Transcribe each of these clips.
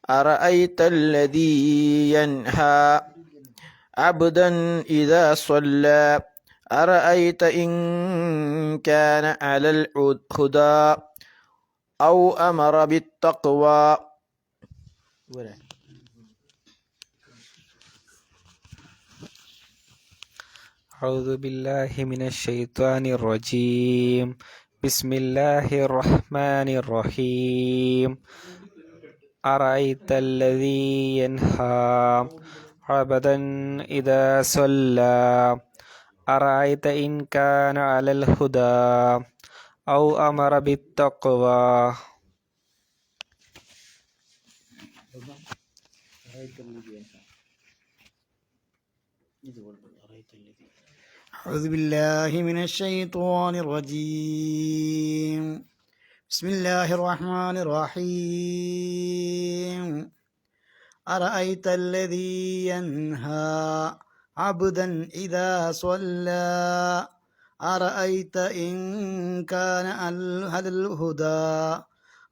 أرأيت الذي ينهى عبدا إذا صلى أرأيت إن كان على الهدى أو أمر بالتقوى. أعوذ بالله من الشيطان الرجيم. بسم الله الرحمن الرحيم. أرأيت الذي ينهى عبدا إذا صلى أرأيت إن كان على الهدى أو أمر بالتقوى. أعوذ بالله من الشيطان الرجيم. بسم الله الرحمن الرحيم. أرأيت الذي ينهى عبدا إذا صلى أرأيت إن كان على الهدى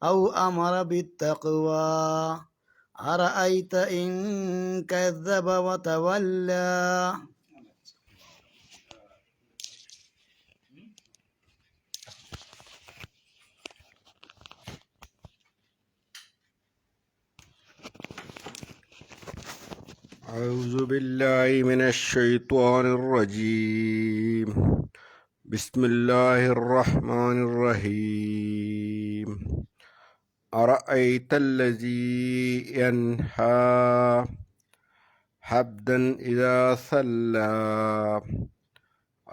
أو أمر بالتقوى أرأيت إن كذب وتولى. أعوذ بالله من الشيطان الرجيم. بسم الله الرحمن الرحيم. أرأيت الذي ينهى عبدا إذا صلى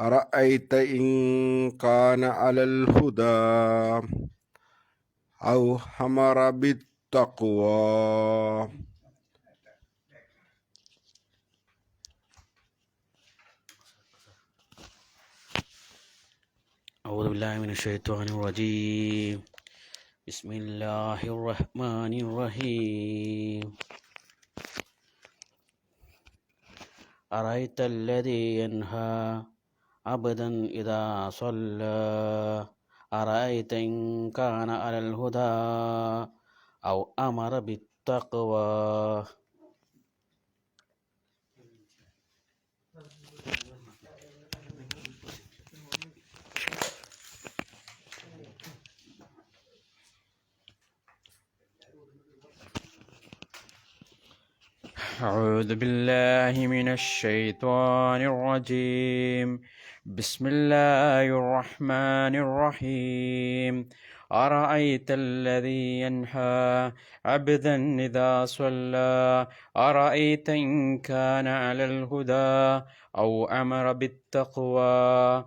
أرأيت إن كان على الهدى أو أمر بالتقوى. أعوذ بالله من الشيطان الرجيم. بسم الله الرحمن الرحيم. أرأيت الذي ينهى عبدا إذا صلى أرأيت إن كان على الهدى أو أمر بالتقوى. أعوذ بالله من الشيطان الرجيم. بسم الله الرحمن الرحيم. أرأيت الذي ينهى عبدا إذا صلى أرأيت إن كان على الهدى أو أمر بالتقوى.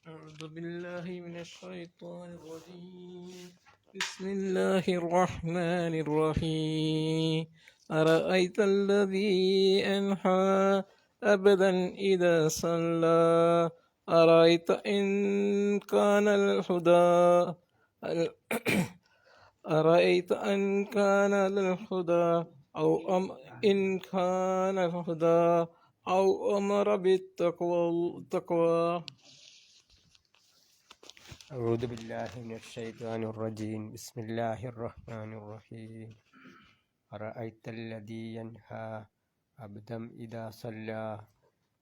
أعوذ بالله من الشيطان الرجيم. بسم الله الرحمن الرحيم. أرأيت الذي أنهى أبدا إذا صلى أرأيت إن كان الهدى أرأيت إن كان للهدى أو إن كان الهدى أو أمر بالتقوى. أعوذ بالله من الشيطان الرجيم. بسم الله الرحمن الرحيم. أرأيت الذي ينهى عبدا إذا صلى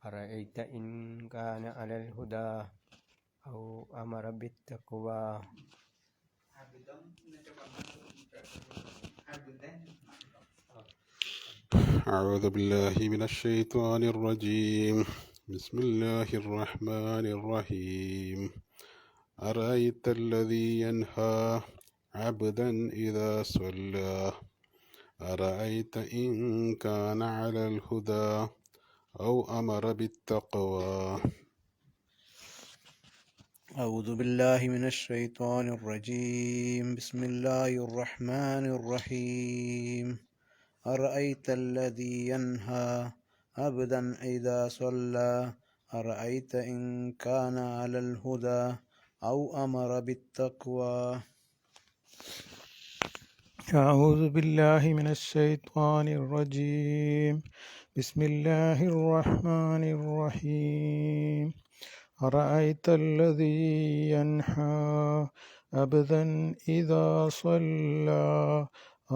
أرأيت إن كان على الهدى أو أمر بالتقوى. أعوذ بالله من الشيطان الرجيم. بسم الله الرحمن الرحيم. أرأيت الذي ينهى عبدا إذا صلى أرأيت إن كان على الهدى أو أمر بالتقوى. أعوذ بالله من الشيطان الرجيم. بسم الله الرحمن الرحيم. أرأيت الذي ينهى عبدا إذا صلى أرأيت إن كان على الهدى أو أمر بالتقوى. أعوذ بالله من الشيطان الرجيم. بسم الله الرحمن الرحيم. أرأيت الذي ينهى عبدا إذا صلى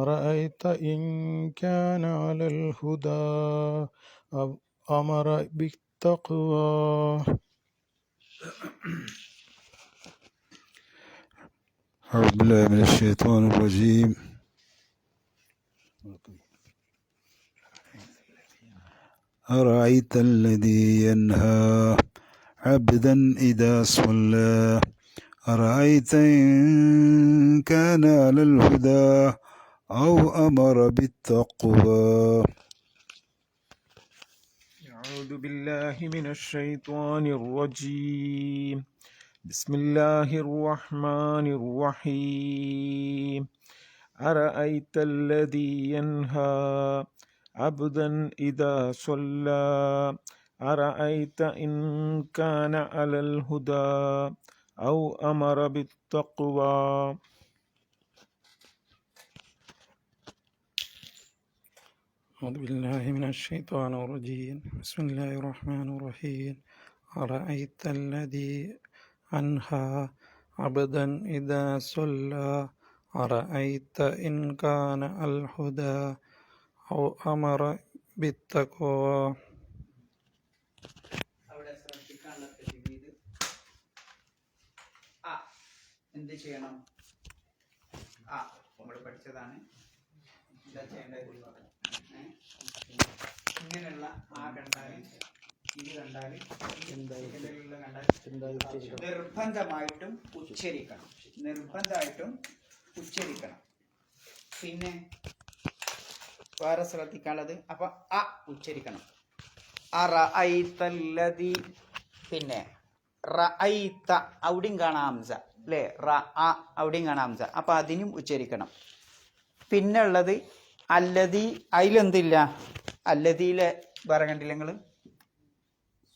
أرأيت إن كان على الهدى أو أمر بالتقوى. أعوذ بالله من الشيطان الرجيم. أرأيت الذي ينهى عبدا إذا صلى أرأيت إن كان على الهدى أو أمر بالتقوى. أعوذ بالله من الشيطان الرجيم. بسم الله الرحمن الرحيم. أرأيت الذي ينهى عبدا إذا صلى أرأيت إن كان على الهدى أو أمر بالتقوى. أعوذ بالله من الشيطان الرجيم. بسم الله الرحمن الرحيم. أرأيت الذي أنهى عبدا إذا صلى أرأيت إن كان على الهدى أو أمر بالتقوى. അവിടെ ശ്രദ്ധിക്കാനുള്ള തെളിവ് ആ എന്ത് ചെയ്യണം? ആ നമ്മൾ പഠിച്ചതാണ്. എന്താ ചെയ്യേണ്ടത്? ഇങ്ങനെയുള്ള ആ കണ്ടാൽ ഇത് കണ്ടാൽ നിർബന്ധമായിട്ടും ഉച്ചരിക്കണം. പിന്നെ വേറെ ശ്രദ്ധിക്കാനുള്ളത് അപ്പൊ അ ഉച്ചരിക്കണം. അറഅയ്തല്ലദി പിന്നെ റഅയ്ത അവിടെയും കാണാം ഹംസ അല്ലേ? അവിടെയും കാണാം ഹംസ. അപ്പൊ അതിനും ഉച്ചരിക്കണം. പിന്നെ ഉള്ളത് അല്ലദി, അതിലെന്തില്ല? അല്ലദിയിലെ വേറെ കണ്ടില്ല നിങ്ങൾ?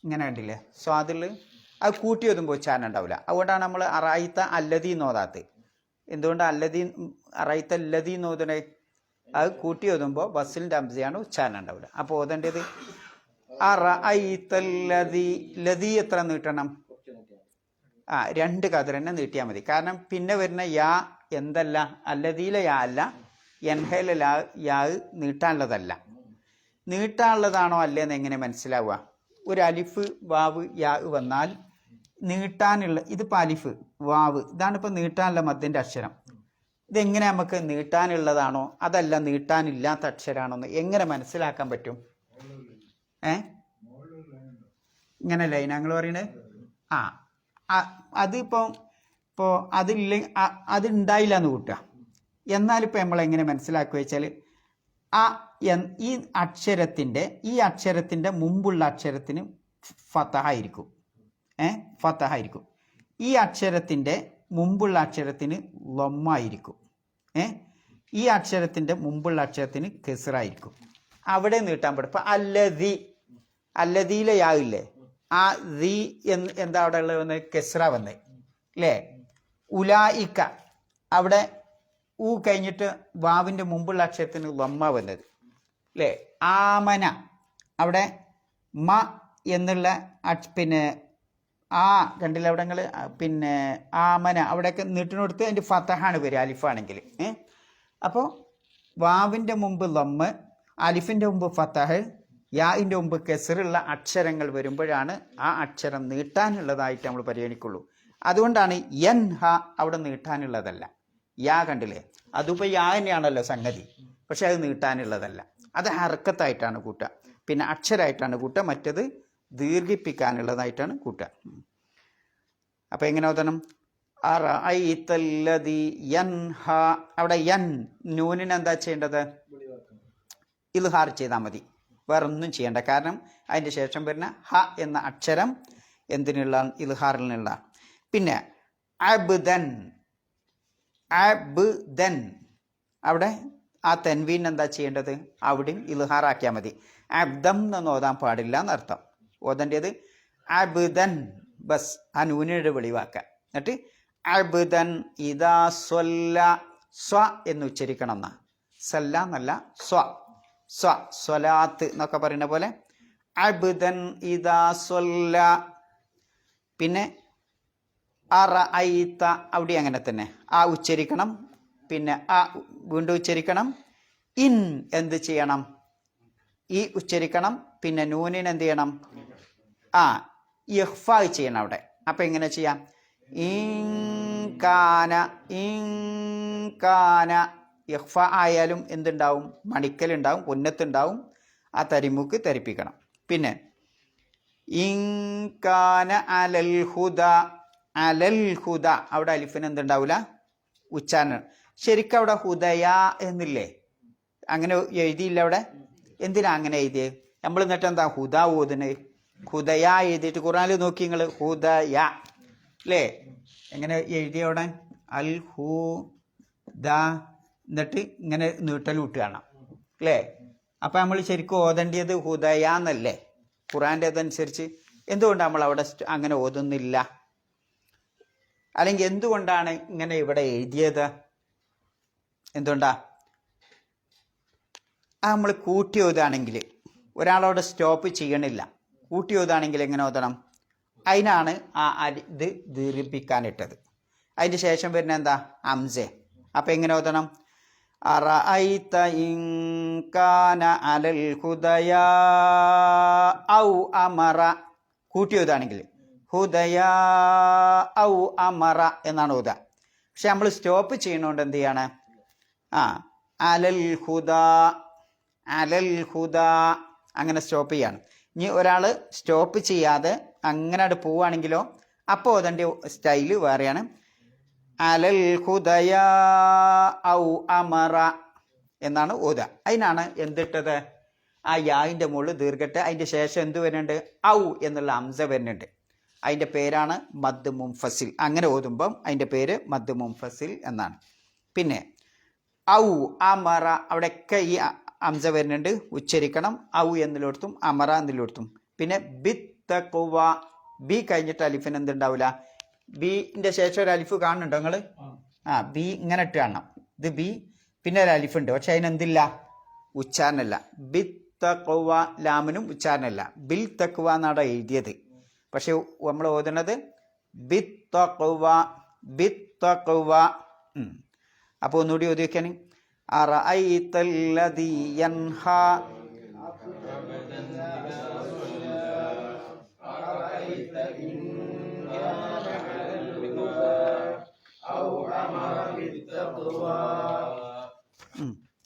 ഇങ്ങനെ കണ്ടില്ലേ? സ്വാദിൽ അത് കൂട്ടി ഒതുമ്പോൾ ഉച്ചാരണം ഉണ്ടാവില്ല. അതുകൊണ്ടാണ് നമ്മൾ അറഅയ്ത അല്ലദി നോതാത്ത്. എന്തുകൊണ്ട് അറഅയ്ത അല്ലദി നോതണേ? അത് കൂട്ടി ഒതുമ്പോൾ ബസ്സിലിൻ്റെ ഹംസയാണ്, ഉച്ചാരണം ഉണ്ടാവില്ല. അപ്പോൾ ഓതേണ്ടത് അറഅയ്തല്ലദി. ലദി എത്ര നീട്ടണം? രണ്ട് കതിർ തന്നെ നീട്ടിയാൽ മതി. കാരണം പിന്നെ വരുന്ന യാ എന്തല്ല? അല്ലദീലെ യാ അല്ല, എൻഹയിലെ യാ നീട്ടാനുള്ളതല്ല. നീട്ടാനുള്ളതാണോ അല്ലേന്ന് എങ്ങനെ മനസ്സിലാവുക? ഒരു അലിഫ് വാവ് യാ വന്നാൽ നീട്ടാനുള്ള, ഇതിപ്പോൾ അലിഫ് വാവ് ഇതാണ് ഇപ്പോൾ നീട്ടാനുള്ള മദ്ദിൻ്റെ അക്ഷരം. ഇതെങ്ങനെ നമുക്ക് നീട്ടാനുള്ളതാണോ അതല്ല നീട്ടാനില്ലാത്ത അക്ഷരമാണോന്ന് എങ്ങനെ മനസ്സിലാക്കാൻ പറ്റും? ഇങ്ങനെ ലൈനങ്ങൾ പറയണത് അതിപ്പോൾ അതുണ്ടായില്ല എന്ന് കൂട്ടുക. എന്നാലിപ്പോൾ നമ്മളെങ്ങനെ മനസ്സിലാക്കുക വെച്ചാൽ ഈ അക്ഷരത്തിൻ്റെ മുമ്പുള്ള അക്ഷരത്തിന് ഫതഹായിരിക്കും. ഫതഹായിരിക്കും. ഈ അക്ഷരത്തിൻ്റെ മുമ്പുള്ള അക്ഷരത്തിന് ലൊമ്മായിരിക്കും. ഈ അക്ഷരത്തിൻ്റെ മുമ്പുള്ള അക്ഷരത്തിന് കെസ്റായിരിക്കും. അവിടെ നീട്ടാൻ പാടും. ഇപ്പം അല്ലദീലെ യാവില്ലേ? ആ ദീ എന്താ അവിടെ ഉള്ളത്? വന്ന് കെസ്റ വന്നേ അല്ലേ? ഉലായിക്ക അവിടെ ഊ കഴിഞ്ഞിട്ട് വാവിൻ്റെ മുമ്പുള്ള അക്ഷരത്തിന് ലൊമ്മ വന്നത് അല്ലേ? ആമന അവിടെ മ എന്നുള്ള പിന്നെ ആ കണ്ടില്ല അവിടെ നിങ്ങൾ? പിന്നെ ആമന അവിടെയൊക്കെ നീട്ടിനടുത്ത് അതിൻ്റെ ഫതഹാണ് വരിക അലിഫാണെങ്കിൽ. അപ്പോൾ വാവിൻ്റെ മുമ്പ് ലൊമ്മ്, അലിഫിൻ്റെ മുമ്പ് ഫതഹ്, യാഇൻ്റെ മുമ്പ് കെസറുള്ള അക്ഷരങ്ങൾ വരുമ്പോഴാണ് ആ അക്ഷരം നീട്ടാനുള്ളതായിട്ട് നമ്മൾ പരിഗണിക്കുള്ളൂ. അതുകൊണ്ടാണ് യൻഹ അവിടെ നീട്ടാനുള്ളതല്ല. യാ കണ്ടില്ലേ? അതിപ്പോൾ യാ തന്നെയാണല്ലോ സംഗതി, പക്ഷെ അത് നീട്ടാനുള്ളതല്ല. അത് ഹർക്കത്തായിട്ടാണ് കൂട്ടുക, പിന്നെ അക്ഷരമായിട്ടാണ് കൂട്ടുക. മറ്റത് ദീർഘിപ്പിക്കാനുള്ളതായിട്ടാണ് കൂട്ടുക. അപ്പം എങ്ങനെ ഓതണം? അറഅയ്തല്ലദി യൻഹ. അവിടെ യൻ നൂനിന് എന്താ ചെയ്യേണ്ടത്? ഇൽഹാർ ചെയ്താൽ മതി, വേറെ ഒന്നും ചെയ്യേണ്ട. കാരണം അതിൻ്റെ ശേഷം വരുന്ന ഹ എന്ന അക്ഷരം എന്തിനുള്ള? ഇൽഹാറിനുള്ള. പിന്നെ അബ്ദൻ, അബ്ദൻ അവിടെ ആ തൻവീൻ എന്താ ചെയ്യേണ്ടത്? അവിടെയും ഇൽഹാറാക്കിയാൽ മതി. അബ്ദം എന്ന് ഓതാൻ പാടില്ല എന്നർത്ഥം. ഓതേണ്ടത് അബ്ദൻ, ബസ് ആ നൂനിയുടെ വെളിവാക്കുക. എന്നിട്ട് അബ്ദൻ ഇദാ സ്വല്ല, സ്വ എന്ന് ഉച്ചരിക്കണം എന്നാ, സല്ല എന്നല്ല, സ്വലാത്ത് എന്നൊക്കെ പറയുന്ന പോലെ അബ്ദൻ ഇദാ സ്വല്ല. പിന്നെ അറഅയ്ത അവിടെ അങ്ങനെ തന്നെ ആ ഉച്ചരിക്കണം. പിന്നെ അ വീണ്ടും ഉച്ചരിക്കണം. ഇൻ എന്ത് ചെയ്യണം? ഈ ഉച്ചരിക്കണം. പിന്നെ നൂനിന് എന്ത് ചെയ്യണം? ഇഖ്ഫ ചെയ്യണം അവിടെ. അപ്പം എങ്ങനെ ചെയ്യാം? ഇൻകാന ഇഖ്ഫ ആയാലും എന്തുണ്ടാവും? മണിക്കലുണ്ടാവും, ഉന്നത്തുണ്ടാവും. ആ തരിമുക്ക് തരിപ്പിക്കണം. പിന്നെ ഇൻകാന അലൽ ഹുദ അവിടെ അലിഫിന് എന്തുണ്ടാവില്ല? ഉച്ചാരണം. ശരിക്കും അവിടെ ഹുദയ എന്നില്ലേ? അങ്ങനെ എഴുതിയില്ല അവിടെ. എന്തിനാ അങ്ങനെ എഴുതിയത്? നമ്മൾ എന്നിട്ട് എന്താ ഹുദ ഓതുന്നത്? ഹുദയ എഴുതിയിട്ട് ഖുർആനിൽ നോക്കി നിങ്ങൾ, ഹുദയ അല്ലേ? എങ്ങനെ എഴുതിയ അവിടെ? അൽ ഹു ദ എന്നിട്ട് ഇങ്ങനെ നീട്ടൽ വിട്ട് കാണാം അല്ലേ? അപ്പം നമ്മൾ ശരിക്കും ഓതേണ്ടിയത് ഹുദയ എന്നല്ലേ ഖുർആൻ്റെ അതനുസരിച്ച്? എന്തുകൊണ്ടാണ് നമ്മൾ അവിടെ അങ്ങനെ ഓതുന്നില്ല? അല്ലെങ്കിൽ എന്തുകൊണ്ടാണ് ഇങ്ങനെ ഇവിടെ എഴുതിയത്? എന്തുകൊണ്ടാ? നമ്മൾ കൂട്ടി ഓതാണെങ്കിൽ ഒരാളോട് സ്റ്റോപ്പ് ചെയ്യണില്ല. കൂട്ടി ഓതാണെങ്കിൽ എങ്ങനെ ഓതണം? അതിനാണ് ഇത് ദീർഘിപ്പിക്കാനിട്ടത്. അതിൻ്റെ ശേഷം വരുന്ന എന്താ? ഹംസ. അപ്പം എങ്ങനെ ഓതണം? അറഅയ്ത ഇൻ കാന അലൽ ഹുദയാ ഔ അമറ. കൂട്ടി ഓതാണെങ്കിൽ ഹുദയാ ഔ അമറ എന്നാണ് ഓതുക. പക്ഷെ നമ്മൾ സ്റ്റോപ്പ് ചെയ്യണോണ്ട് എന്ത് ചെയ്യാണ്? അലൽ ഹുദ അങ്ങനെ സ്റ്റോപ്പ് ചെയ്യാണ്. ഇനി ഒരാൾ സ്റ്റോപ്പ് ചെയ്യാതെ അങ്ങനെ അവിടെ പോവുകയാണെങ്കിലോ അപ്പോൾ അതിൻ്റെ സ്റ്റൈല് വേറെയാണ്. അലൽ ഹുദയാ ഔ അമറ എന്നാണ് ഓതുക. അതിനാണ് എന്തിട്ടത്? ആ യാവിൻ്റെ മുകളിൽ ദീർഘട്ട് അതിൻ്റെ ശേഷം എന്ത് വരുന്നുണ്ട്? ഔ എന്നുള്ള ഹംസ വരുന്നുണ്ട്. അതിൻ്റെ പേരാണ് മദ് മുൻഫസിൽ. അങ്ങനെ ഓതുമ്പം അതിൻ്റെ പേര് മദ് മുൻഫസിൽ എന്നാണ്. പിന്നെ ഔ അമറ അവിടെയൊക്കെ ഈ ഹംസ വരുന്നുണ്ട്, ഉച്ചരിക്കണം. ഔ എന്നിലോടത്തും അമറ എന്നിലോടത്തും. പിന്നെ ബിത്തഖ്വ ബി കഴിഞ്ഞിട്ട് അലിഫിന് എന്തുണ്ടാവില്ല? ബിൻ്റെ ശേഷം ഒരു അലിഫ് കാണുന്നുണ്ടോ നിങ്ങൾ? ബി ഇങ്ങനെ ഇട്ട് കാണണം. ഇത് ബി, പിന്നെ ഒരു അലിഫുണ്ട്, പക്ഷെ അതിനെന്തില്ല? ഉച്ചാരണമല്ല. ബിത്തഖ്വ ലാമിനും ഉച്ചാരണമല്ല. ബിൽ തഖ്വ എന്നാണ് എഴുതിയത്. പക്ഷെ നമ്മൾ ഓതുന്നത് ബിത്തഖ്വ. അപ്പോൾ ഒന്നുകൂടി ഓതി വയ്ക്കാണ്. അറഅയ്തല്ലദീ യൻഹാ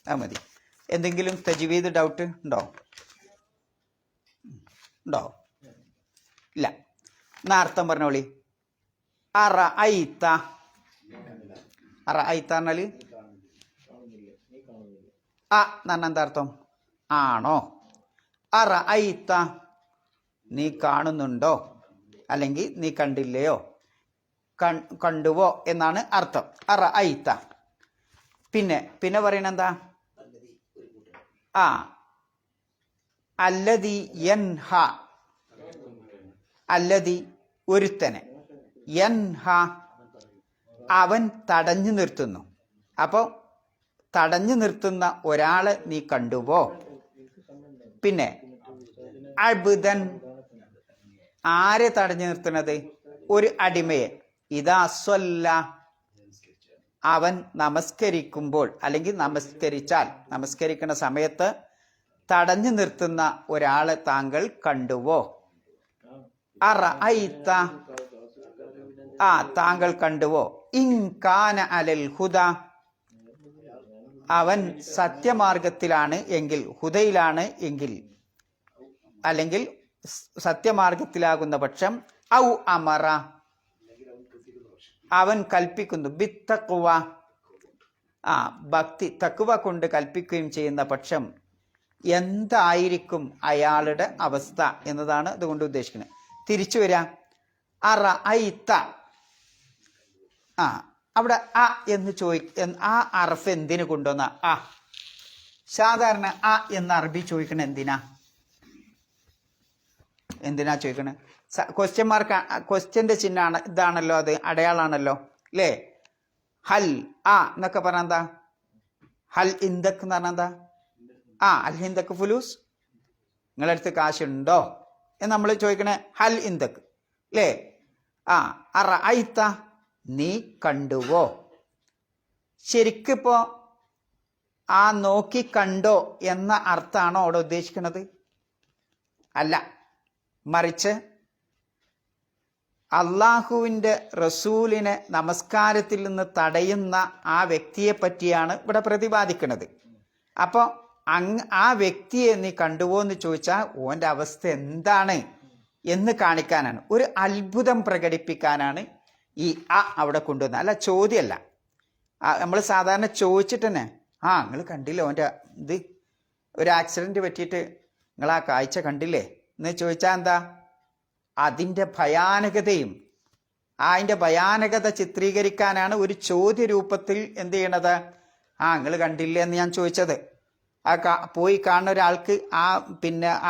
അത് മതി. എന്തെങ്കിലും തജ്വീദ് ഡൗട്ട് ഉണ്ടോ? ഇല്ല. എന്നാ അർത്ഥം പറഞ്ഞോളി. അറഅയ്ത പറഞ്ഞാൽ എന്ന് പറഞ്ഞാൽ എന്താ അർത്ഥം? ആണോ. അറഅയ്ത നീ കാണുന്നുണ്ടോ, അല്ലെങ്കിൽ നീ കണ്ടില്ലയോ, കണ്ടുവോ എന്നാണ് അർത്ഥം. അറഅയ്ത. പിന്നെ പറയണ എന്താ? അല്ലദി യൻഹ. അല്ലദി ഒരുത്തനെ, യൻഹ അവൻ തടഞ്ഞു നിർത്തുന്നു. അപ്പോൾ തടഞ്ഞു നിർത്തുന്ന ഒരാളെ നീ കണ്ടുവോ? പിന്നെ അബ്ദൻ ആരെ തടഞ്ഞു നിർത്തുന്നത്? ഒരു അടിമയെ. ഇദാ സ്വല്ല അവൻ നമസ്കരിക്കുമ്പോൾ അല്ലെങ്കിൽ നമസ്കരിച്ചാൽ, നമസ്കരിക്കുന്ന സമയത്ത് തടഞ്ഞു നിർത്തുന്ന ഒരാളെ താങ്കൾ കണ്ടുവോ? അറഅയ്ത താങ്കൾ കണ്ടുവോ? ഇൻ കാന അലൽ ഹുദ അവൻ സത്യമാർഗത്തിലാണ് എങ്കിൽ, ഹുദയിലാണ് എങ്കിൽ, അല്ലെങ്കിൽ സത്യമാർഗത്തിലാകുന്ന പക്ഷം, ഔ അമറ അവൻ കൽപ്പിക്കുന്നു, ബിത്തഖ്വ ഭക്തി തഖ്വ കൊണ്ട് കൽപ്പിക്കുകയും ചെയ്യുന്ന പക്ഷം എന്തായിരിക്കും അയാളുടെ അവസ്ഥ എന്നതാണ് അതുകൊണ്ട് ഉദ്ദേശിക്കുന്നത്. തിരിച്ചു വരാം. അറഅയ്ത അവിടെ എന്ന് ആ അറഫ് എന്തിനു കൊണ്ടുവന്ന? സാധാരണ എന്ന് അറബി ചോദിക്കണ എന്തിനാ ചോദിക്കണേ? ക്വസ്റ്റ്യൻ മാർക്ക്, ക്വസ്റ്റ്യന്റെ ചിഹ്നമാണ്, ഇതാണല്ലോ, അത് അടയാളാണല്ലോ അല്ലേ? ഹൽ എന്നൊക്കെ പറഞ്ഞാൽ എന്താ? ഹൽ ഇന്ദക്ക് എന്ന് പറഞ്ഞാൽ എന്താ? അൽ ഹിന്ദക്ക് ഫുലൂസ്, നിങ്ങളടുത്ത് കാശുണ്ടോ എന്ന് നമ്മൾ ചോദിക്കണേ. ഹൽ ഇന്ദക്ക് അല്ലേ? അറഅയ്ത നീ കണ്ടുവോ? ശരിക്കിപ്പോ ആ നോക്കി കണ്ടോ എന്ന അർത്ഥമാണോ അവിടെ ഉദ്ദേശിക്കുന്നത്? അല്ല, മറിച്ച് അള്ളാഹുവിൻ്റെ റസൂലിനെ നമസ്കാരത്തിൽ നിന്ന് തടയുന്ന ആ വ്യക്തിയെ പറ്റിയാണ് ഇവിടെ പ്രതിപാദിക്കുന്നത്. അപ്പോൾ ആ വ്യക്തിയെ നീ കണ്ടുവോ എന്ന് ചോദിച്ചാൽ ഓൻ്റെ അവസ്ഥ എന്താണ് എന്ന് കാണിക്കാനാണ്, ഒരു അത്ഭുതം പ്രകടിപ്പിക്കാനാണ് ഈ അവിടെ കൊണ്ടുവന്നത്. അല്ല, ചോദ്യമല്ല. നമ്മൾ സാധാരണ ചോദിച്ചിട്ട് തന്നെ നിങ്ങൾ കണ്ടില്ലേ ഓൻ്റെ ഇത്, ഒരു ആക്സിഡൻറ്റ് പറ്റിയിട്ട് നിങ്ങൾ ആ കാഴ്ച കണ്ടില്ലേ എന്ന് ചോദിച്ചാൽ എന്താ? അതിൻ്റെ ഭയാനകതയും അതിൻ്റെ ഭയാനകത ചിത്രീകരിക്കാനാണ് ഒരു ചോദ്യ രൂപത്തിൽ എന്ത് ചെയ്യണത്? നിങ്ങൾ കണ്ടില്ലേ എന്ന് ഞാൻ ചോദിച്ചത്. പോയി കാണുന്ന ഒരാൾക്ക്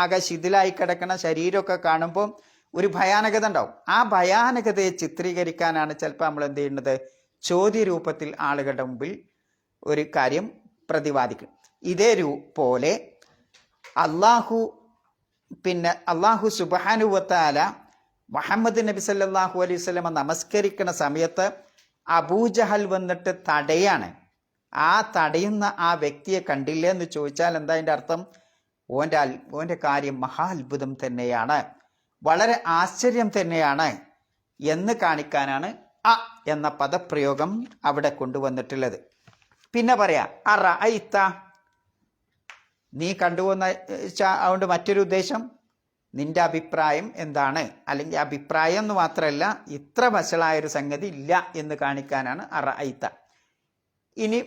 ആകെ ശിഥിലായി കിടക്കുന്ന ശരീരമൊക്കെ കാണുമ്പോൾ ഒരു ഭയാനകത ഉണ്ടാവും. ആ ഭയാനകതയെ ചിത്രീകരിക്കാനാണ് ചിലപ്പോൾ നമ്മൾ എന്ത് ചെയ്യുന്നത്? ചോദ്യ രൂപത്തിൽ ആളുകളുടെ മുമ്പിൽ ഒരു കാര്യം പ്രതിപാദിക്കും. ഇതേ പോലെ അള്ളാഹു സുബ്ഹാനഹു വ തആല മുഹമ്മദ് നബി സല്ലല്ലാഹു അലൈഹി വസല്ലമ നമസ്കരിക്കുന്ന സമയത്ത് അബൂജഹൽ വന്നിട്ട് തടയാണ്. ആ തടയുന്ന ആ വ്യക്തിയെ കണ്ടില്ലേ എന്ന് ചോദിച്ചാൽ എന്താ അതിൻ്റെ അർത്ഥം? ഓൻ്റെ കാര്യം മഹാ അത്ഭുതം തന്നെയാണ്, വളരെ ആശ്ചര്യം തന്നെയാണ് എന്ന് കാണിക്കാനാണ് എന്ന പദപ്രയോഗം അവിടെ കൊണ്ടുവന്നിട്ടുള്ളത്. പിന്നെ പറയാ അറഅയ്ത, നീ കണ്ടുവന്ന അതുകൊണ്ട് മറ്റൊരു ഉദ്ദേശം നിന്റെ അഭിപ്രായം എന്താണ്, അല്ലെങ്കിൽ അഭിപ്രായം എന്ന് മാത്രമല്ല ഇത്ര വഷളായൊരു സംഗതി ഇല്ല എന്ന് കാണിക്കാനാണ് അറഅയ്ത. ഇനി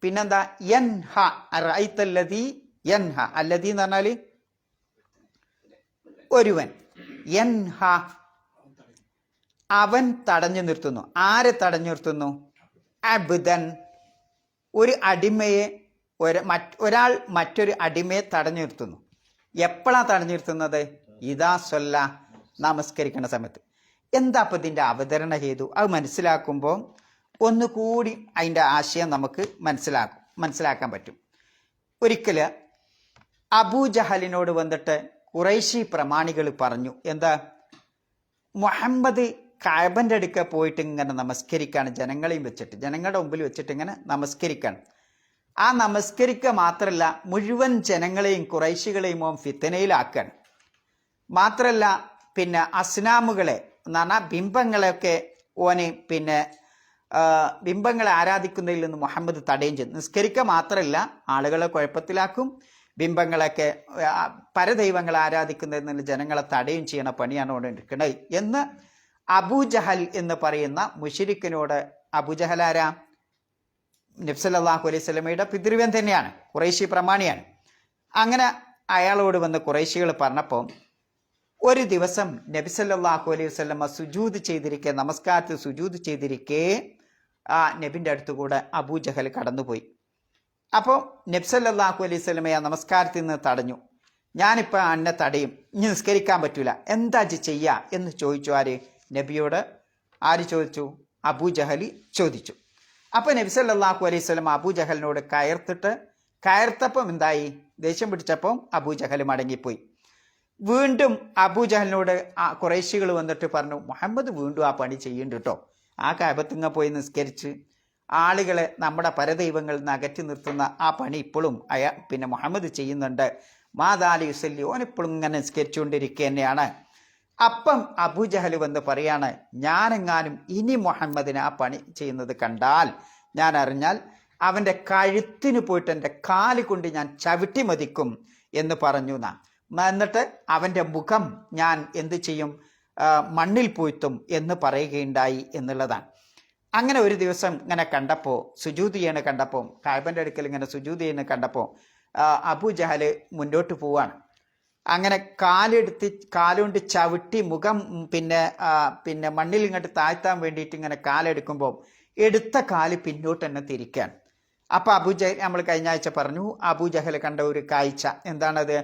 പിന്നെന്താ? യൻഹ, അറഅയ്തല്ലദീ യൻഹ. അല്ലദീ എന്ന് പറഞ്ഞാൽ ഒരുവൻ. യൻഹ, അവൻ തടഞ്ഞു നിർത്തുന്നു. ആരെ തടഞ്ഞു നിർത്തുന്നു? അബ്ദൻ, ഒരു അടിമയെ, ഒരാൾ മറ്റൊരു അടിമയെ തടഞ്ഞു നിർത്തുന്നു. എപ്പോഴാണ് തടഞ്ഞു നിർത്തുന്നത്? ഇദാ സ്വല്ല, നമസ്കരിക്കുന്ന സമയത്ത്. എന്താ അപ്പം ഇതിൻ്റെ അവതരണ ഹേതു? അത് മനസ്സിലാക്കുമ്പോൾ ഒന്നുകൂടി അതിൻ്റെ ആശയം നമുക്ക് മനസ്സിലാക്കാൻ പറ്റും. ഒരിക്കൽ അബൂജഹലിനോട് വന്നിട്ട് ഖുറൈശി പ്രമാണികൾ പറഞ്ഞു, എന്താ? മുഹമ്മദ് കഅബൻ്റെ അടുക്ക പോയിട്ട് ഇങ്ങനെ നമസ്കരിക്കാണ്, ജനങ്ങളെയും വെച്ചിട്ട്, ജനങ്ങളുടെ മുമ്പിൽ വെച്ചിട്ട് ഇങ്ങനെ നമസ്കരിക്കാണ്. ആ നമസ്കരിക്കുക മാത്രമല്ല, മുഴുവൻ ജനങ്ങളെയും ഖുറൈശികളെയും ഓൻ ഫിത്തനയിലാക്കാണ്. മാത്രമല്ല അസ്നാമുകളെ എന്ന് പറഞ്ഞാൽ ബിംബങ്ങളെയൊക്കെ ഓന് ബിംബങ്ങളെ ആരാധിക്കുന്നതിൽ നിന്ന് മുഹമ്മദ് തടയും ചെയ്തു. നിസ്കരിക്കുക മാത്രമല്ല, ആളുകളെ കുഴപ്പത്തിലാക്കും, ബിംബങ്ങളൊക്കെ പരദൈവങ്ങളെ ആരാധിക്കുന്നതിൽ നിന്ന് ജനങ്ങളെ തടയും ചെയ്യണ പണിയാണ് അവിടെ എടുക്കുന്നത് എന്ന് അബൂജഹൽ എന്ന് പറയുന്ന മുശ്രിക്കിനോട്, അബൂജഹൽ ആരാ? നബി സല്ലല്ലാഹു അലൈഹി വസല്ലമയുടെ പിതൃവ്യൻ തന്നെയാണ്, ഖുറൈശി പ്രമാണിയാണ്. അങ്ങനെ അയാളോട് വന്ന് ഖുറൈശികൾ പറഞ്ഞപ്പോൾ ഒരു ദിവസം നബി സല്ലല്ലാഹു അലൈഹി വസല്ലമ സുജൂദ് ചെയ്തിരിക്കെ, നമസ്കാരത്തിൽ സുജൂദ് ചെയ്തിരിക്കെ നബിൻ്റെ അടുത്തുകൂടെ അബൂജഹൽ കടന്നുപോയി. അപ്പോൾ നബി സല്ലല്ലാഹു അലൈഹി വസല്ലമയെ നമസ്കാരത്തിൽ നിന്ന് തടഞ്ഞു. ഞാനിപ്പോൾ എന്നെ തടയും, ഇനി നിസ്കരിക്കാൻ പറ്റൂല, എന്താ ചെയ്യുക എന്ന് ചോദിച്ചു. ആര്? നബിയോട്. ആര് ചോദിച്ചു? അബൂജഹൽ ചോദിച്ചു. അപ്പോൾ നബി സല്ലല്ലാഹു അലൈഹി വസല്ലം അബൂജഹലിനോട് കയർത്തപ്പം എന്തായി? ദേഷ്യം പിടിച്ചപ്പം അബൂജഹൽ മടങ്ങിപ്പോയി. വീണ്ടും അബൂജഹലിനോട് ഖുറൈശികൾ വന്നിട്ട് പറഞ്ഞു, മുഹമ്മദ് വീണ്ടും ആ പണി ചെയ്യുന്നുണ്ട് കേട്ടോ, ആ കഅബത്തിങ്ങ പോയി നിസ്കരിച്ച് ആളുകളെ നമ്മുടെ പരദൈവങ്ങളിൽ നിന്ന് അകറ്റി നിർത്തുന്ന ആ പണി ഇപ്പോഴും മുഹമ്മദ് ചെയ്യുന്നുണ്ട്. മാദാലി യുസല്ലി, ഓനിപ്പോഴും ഇങ്ങനെ നിസ്കരിച്ചുകൊണ്ടിരിക്കുക തന്നെയാണ്. അപ്പം അബൂജഹൽ വന്ന് പറയാണ്, ഞാനെങ്ങാനും ഇനി മുഹമ്മദിനെ ആ പണി ചെയ്യുന്നത് കണ്ടാൽ, ഞാൻ അറിഞ്ഞാൽ അവൻ്റെ കഴുത്തിന് പോയിട്ട് എൻ്റെ കാല് കൊണ്ട് ഞാൻ ചവിട്ടി മതിക്കും എന്ന് പറഞ്ഞു. എന്നിട്ട് അവൻ്റെ മുഖം ഞാൻ എന്ത് ചെയ്യും? മണ്ണിൽ പൂഴ്ത്തും എന്ന് പറയുകയുണ്ടായി എന്നുള്ളതാണ്. അങ്ങനെ ഒരു ദിവസം ഇങ്ങനെ കണ്ടപ്പോൾ, സുജൂദ് ചെയ്യണ കണ്ടപ്പോൾ, കഅബൻ്റെ അടുക്കൽ ഇങ്ങനെ സുജൂദ് ചെയ്യുന്ന കണ്ടപ്പോൾ അബൂജഹൽ മുന്നോട്ട് പോവാണ്. അങ്ങനെ കാലുകൊണ്ട് ചവിട്ടി മുഖം മണ്ണിൽ ഇങ്ങോട്ട് താഴ്ത്താൻ വേണ്ടിയിട്ട് ഇങ്ങനെ കാലെടുക്കുമ്പോൾ എടുത്ത കാല് പിന്നോട്ട് തന്നെ തിരിക്കുകയാണ്. അപ്പോൾ അബൂജഹൽ, നമ്മൾ കഴിഞ്ഞ ആഴ്ച പറഞ്ഞു, അബൂജഹൽ കണ്ട ഒരു കാഴ്ച എന്താണത്?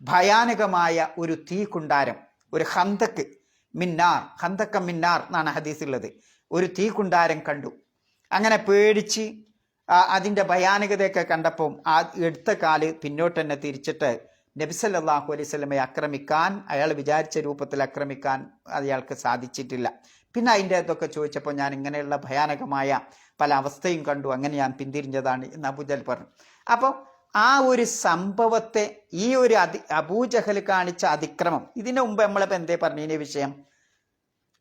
ഭയാനകമായ ഒരു തീക്കുണ്ടാരം, ഒരു ഹന്തക്ക മിന്നാർ എന്നാണ് ഹദീസുള്ളത്. ഒരു തീക്കുണ്ടാരം കണ്ടു. അങ്ങനെ പേടിച്ച് അതിൻ്റെ ഭയാനകതയൊക്കെ കണ്ടപ്പോൾ ആ എടുത്ത കാല് പിന്നോട്ട് തന്നെ തിരിച്ചിട്ട് നബി സല്ലല്ലാഹു അലൈഹി വസല്ലമയെ ആക്രമിക്കാൻ, അയാൾ വിചാരിച്ച രൂപത്തിൽ ആക്രമിക്കാൻ അയാൾക്ക് സാധിച്ചിട്ടില്ല. പിന്നെ അതിൻ്റെ ഇതൊക്കെ ചോദിച്ചപ്പോൾ ഞാൻ ഇങ്ങനെയുള്ള ഭയാനകമായ പല അവസ്ഥയും കണ്ടു, അങ്ങനെ ഞാൻ പിന്തിരിഞ്ഞതാണ് എന്ന് അബൂജഹൽ പറഞ്ഞു. അപ്പോൾ ആ ഒരു സംഭവത്തെ, ഈ ഒരു അബൂജഹൽ കാണിച്ച അതിക്രമം, ഇതിനു മുമ്പ് നമ്മളിപ്പോൾ എന്തേ പറഞ്ഞതിൻ്റെ വിഷയം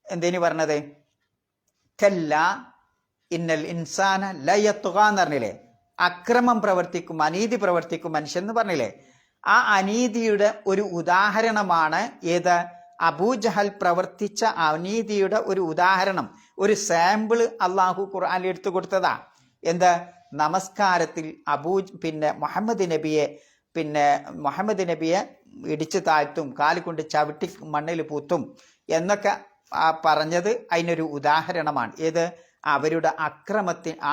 എന്തേനി പറഞ്ഞത്? കല്ല ഇന്നൽ ഇൻസാന ലയത്തുക എന്ന് പറഞ്ഞില്ലേ, അക്രമം പ്രവർത്തിക്കും, അനീതി പ്രവർത്തിക്കും മനുഷ്യൻ എന്ന് പറഞ്ഞില്ലേ. ആ അനീതിയുടെ ഒരു ഉദാഹരണമാണ് ഏത്? അബൂജഹൽ പ്രവർത്തിച്ച അനീതിയുടെ ഒരു ഉദാഹരണം, ഒരു സാമ്പിള് അള്ളാഹു ഖുർആനിൽ എടുത്തു കൊടുത്തതാ. എന്താ? നമസ്കാരത്തിൽ മുഹമ്മദ് നബിയെ ഇടിച്ചു താഴ്ത്തും, കാലുകൊണ്ട് ചവിട്ടി മണ്ണിൽ പൂത്തും എന്നൊക്കെ പറഞ്ഞത് അതിനൊരു ഉദാഹരണമാണ്. ഏത്? അവരുടെ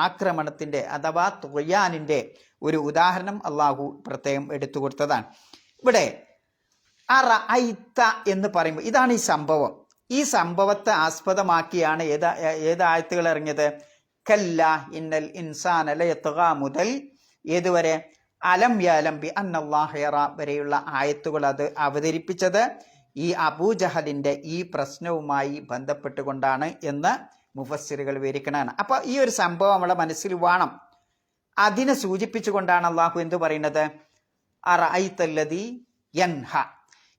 ആക്രമണത്തിന്റെ അഥവാ തുഴയാനിന്റെ ഒരു ഉദാഹരണം അള്ളാഹു പ്രത്യേകം എടുത്തു കൊടുത്തതാണ്. ഇവിടെ അറഅയ്ത എന്ന് പറയുമ്പോൾ ഇതാണ് ഈ സംഭവം. ഈ സംഭവത്തെ ആസ്പദമാക്കിയാണ് ഏത് ആയത്തുകൾ ഇറങ്ങിയത്? കല്ല ഇന്നൽ ഇൻസാന ലയത്ഗാ മുതൽ ഏതുവരെ? അലം യഅലം ബി അന്നല്ലാഹ യറ വരെയുള്ള ആയത്തുകൾ അത് അവതരിപ്പിച്ചത് ഈ അബൂജഹലിന്റെ ഈ പ്രശ്നവുമായി ബന്ധപ്പെട്ടുകൊണ്ടാണ് എന്ന് മുഫസ്സിറുകൾ വിവരിക്കണതാണ്. അപ്പൊ ഈ ഒരു സംഭവം നമ്മളെ മനസ്സിൽ വേണം. അതിനെ സൂചിപ്പിച്ചുകൊണ്ടാണ് അള്ളാഹു എന്ത് പറയുന്നത്? അറഅയ്തല്ലദീ യൻഹ.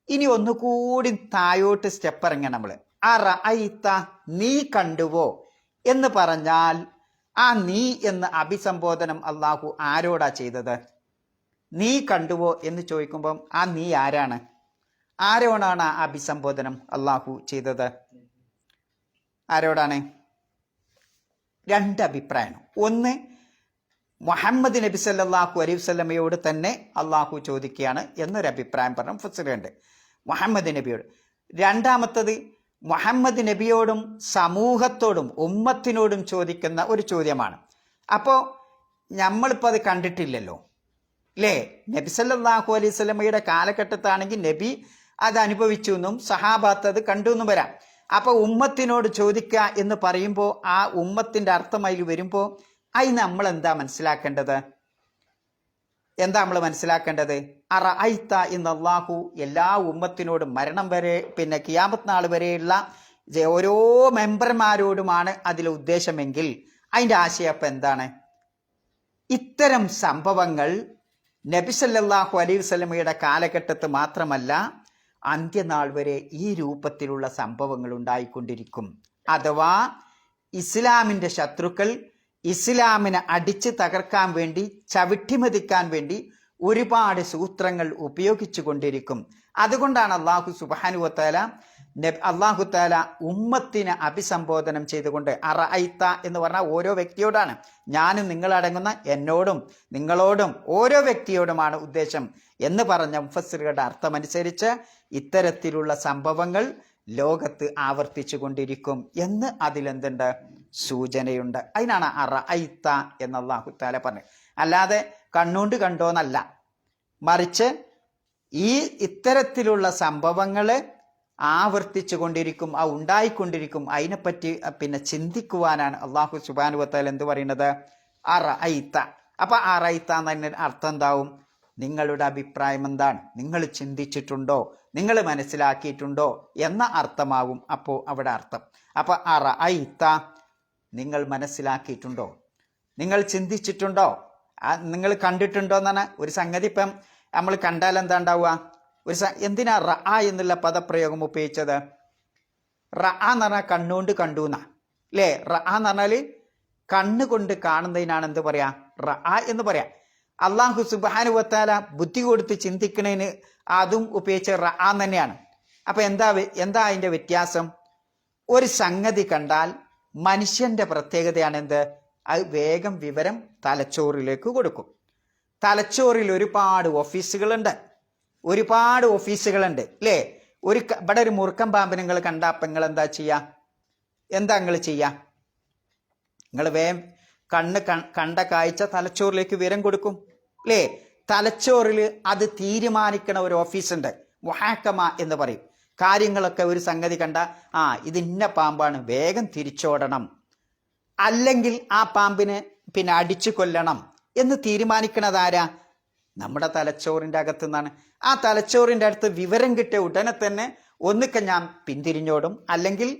ഇനി ഒന്നുകൂടി താഴോട്ട് സ്റ്റെപ്പ് ഇറങ്ങണം നമ്മൾ. അറഅയ്ത, നീ കണ്ടുവോ എന്ന് പറഞ്ഞാൽ ആ നീ എന്ന് അഭിസംബോധനം അള്ളാഹു ആരോടാ ചെയ്തത്? നീ കണ്ടുവോ എന്ന് ചോദിക്കുമ്പം ആ നീ ആരാണ്? ആരോടാണ് ആ അഭിസംബോധനം അള്ളാഹു ചെയ്തത്? ആരോടാണ്? രണ്ട് അഭിപ്രായമാണ്. ഒന്ന്, മുഹമ്മദ് നബി സല്ലല്ലാഹു അലൈഹി വസല്ലമയോട് തന്നെ അള്ളാഹു ചോദിക്കുകയാണ് എന്നൊരു അഭിപ്രായം പറഞ്ഞ ഫസ്സറുണ്ട്, മുഹമ്മദ് നബിയോട്. രണ്ടാമത്തത് മുഹമ്മദ് നബിയോടും സമൂഹത്തോടും ഉമ്മത്തിനോടും ചോദിക്കുന്ന ഒരു ചോദ്യമാണ്. അപ്പോൾ നമ്മളിപ്പോൾ അത് കണ്ടിട്ടില്ലല്ലോ അല്ലേ? നബി സല്ലല്ലാഹു അലൈഹി വസല്ലമയുടെ കാലഘട്ടത്താണെങ്കിൽ നബി അത് അനുഭവിച്ചു എന്നും സഹാബാത്ത് അത് കണ്ടു എന്നും വരാം. അപ്പോൾ ഉമ്മത്തിനോട് ചോദിക്കുക എന്ന് പറയുമ്പോൾ ആ ഉമ്മത്തിൻ്റെ അർത്ഥമായി വരുമ്പോൾ അതിന് നമ്മൾ എന്താ മനസ്സിലാക്കേണ്ടത്? അറഅയ്ത എന്ന് അള്ളാഹു എല്ലാ ഉമ്മത്തിനോടും മരണം വരെ ഖിയാമത്ത് നാൾ വരെയുള്ള ഓരോ മെമ്പർമാരോടുമാണ് അതിലെ ഉദ്ദേശമെങ്കിൽ അതിൻ്റെ ആശയം അപ്പം എന്താണ്? ഇത്തരം സംഭവങ്ങൾ നബി സല്ലല്ലാഹു അലൈഹി വസല്ലമയുടെ കാലഘട്ടത്ത് മാത്രമല്ല, അന്ത്യനാൾ വരെ ഈ രൂപത്തിലുള്ള സംഭവങ്ങൾ ഉണ്ടായിക്കൊണ്ടിരിക്കും. അഥവാ ഇസ്ലാമിൻ്റെ ശത്രുക്കൾ ഇസ്ലാമിനെ അടിച്ച് തകർക്കാൻ വേണ്ടി, ചവിട്ടിമതിക്കാൻ വേണ്ടി ഒരുപാട് സൂത്രങ്ങൾ ഉപയോഗിച്ചു കൊണ്ടിരിക്കും. അതുകൊണ്ടാണ് അള്ളാഹു സുബ്ഹാനഹു വ തആല ഉമ്മത്തിനെ അഭിസംബോധനം ചെയ്തുകൊണ്ട് അറഅയ്ത എന്ന് പറഞ്ഞാൽ ഓരോ വ്യക്തിയോടാണ്, ഞാനും നിങ്ങളടങ്ങുന്ന എന്നോടും നിങ്ങളോടും ഓരോ വ്യക്തിയോടുമാണ് ഉദ്ദേശം എന്ന് പറഞ്ഞ മുഫസ്സിറുകളുടെ അർത്ഥമനുസരിച്ച് ഇത്തരത്തിലുള്ള സംഭവങ്ങൾ ലോകത്ത് ആവർത്തിച്ചു കൊണ്ടിരിക്കും എന്ന് അതിലെന്തുണ്ട്? സൂചനയുണ്ട്. അതിനാണ് അറഅയ്ത എന്ന് അല്ലാഹു തആല പറഞ്ഞത്. അല്ലാതെ കണ്ണുകൊണ്ട് കണ്ടോന്നല്ല, മറിച്ച് ഈ ഇത്തരത്തിലുള്ള സംഭവങ്ങൾ ആവർത്തിച്ചു കൊണ്ടിരിക്കും, ഉണ്ടായിക്കൊണ്ടിരിക്കും. അതിനെപ്പറ്റി ചിന്തിക്കുവാനാണ് അള്ളാഹു സുബ്ഹാനഹു വ തആല എന്ത് പറയുന്നത്? അറഅയ്ത. അപ്പൊ അറഅയ്ത എന്നതിന് അർത്ഥം എന്താവും? നിങ്ങളുടെ അഭിപ്രായം എന്താണ്? നിങ്ങൾ ചിന്തിച്ചിട്ടുണ്ടോ? നിങ്ങൾ മനസ്സിലാക്കിയിട്ടുണ്ടോ എന്ന അർത്ഥമാവും അപ്പോൾ അവിടെ അർത്ഥം. അപ്പൊ അറഅയ്ത, നിങ്ങൾ മനസ്സിലാക്കിയിട്ടുണ്ടോ? നിങ്ങൾ ചിന്തിച്ചിട്ടുണ്ടോ? നിങ്ങൾ കണ്ടിട്ടുണ്ടോ എന്നാണ് ഒരു സംഗതി. ഇപ്പം നമ്മൾ കണ്ടാൽ എന്താ ഉണ്ടാവുക? എന്തിനാ റഅ എന്നുള്ള പദപ്രയോഗം ഉപയോഗിച്ചത്? റഅ എന്ന് പറഞ്ഞാൽ കണ്ണുകൊണ്ട് കണ്ടു എന്നാ അല്ലേ? റഅ എന്ന് പറഞ്ഞാൽ കണ്ണുകൊണ്ട് കാണുന്നതിനാണ് എന്ത് പറയാ? റഅ എന്ന് പറയാം. അള്ളാഹു സുബ്ഹാനഹു വ തആല ബുദ്ധി കൊടുത്ത് ചിന്തിക്കുന്നതിന് അതും ഉപയോഗിച്ച റഅ തന്നെയാണ്. അപ്പൊ എന്താ അതിന്റെ വ്യത്യാസം? ഒരു സംഗതി കണ്ടാൽ മനുഷ്യന്റെ പ്രത്യേകതയാണ് എന്ത്? അത് വേഗം വിവരം തലച്ചോറിലേക്ക് കൊടുക്കും. തലച്ചോറിൽ ഒരുപാട് ഓഫീസുകളുണ്ട് അല്ലേ? ഇവിടെ ഒരു മുറുക്കം പാമ്പ് നിങ്ങൾ കണ്ടപ്പോൾ നിങ്ങൾ എന്താ ചെയ്യുക? നിങ്ങൾ വേഗം കണ്ട കാഴ്ച തലച്ചോറിലേക്ക് വിവരം കൊടുക്കും അല്ലേ? തലച്ചോറിൽ അത് തീരുമാനിക്കണ ഒരു ഓഫീസുണ്ട്, മുഹാക്കമ എന്ന് പറയും. കാര്യങ്ങളൊക്കെ ഒരു സംഗതി കണ്ട ഇത് ഇന്ന പാമ്പാണ്, വേഗം തിരിച്ചോടണം, അല്ലെങ്കിൽ ആ പാമ്പിനെ അടിച്ചു കൊല്ലണം എന്ന് തീരുമാനിക്കണതാരാ? നമ്മുടെ തലച്ചോറിൻ്റെ അകത്തു നിന്നാണ്. ആ തലച്ചോറിൻ്റെ അടുത്ത് വിവരം കിട്ടിയ ഉടനെ തന്നെ ഒന്നുകിൽ ഞാൻ പിന്തിരിഞ്ഞോടും, അല്ലെങ്കിൽ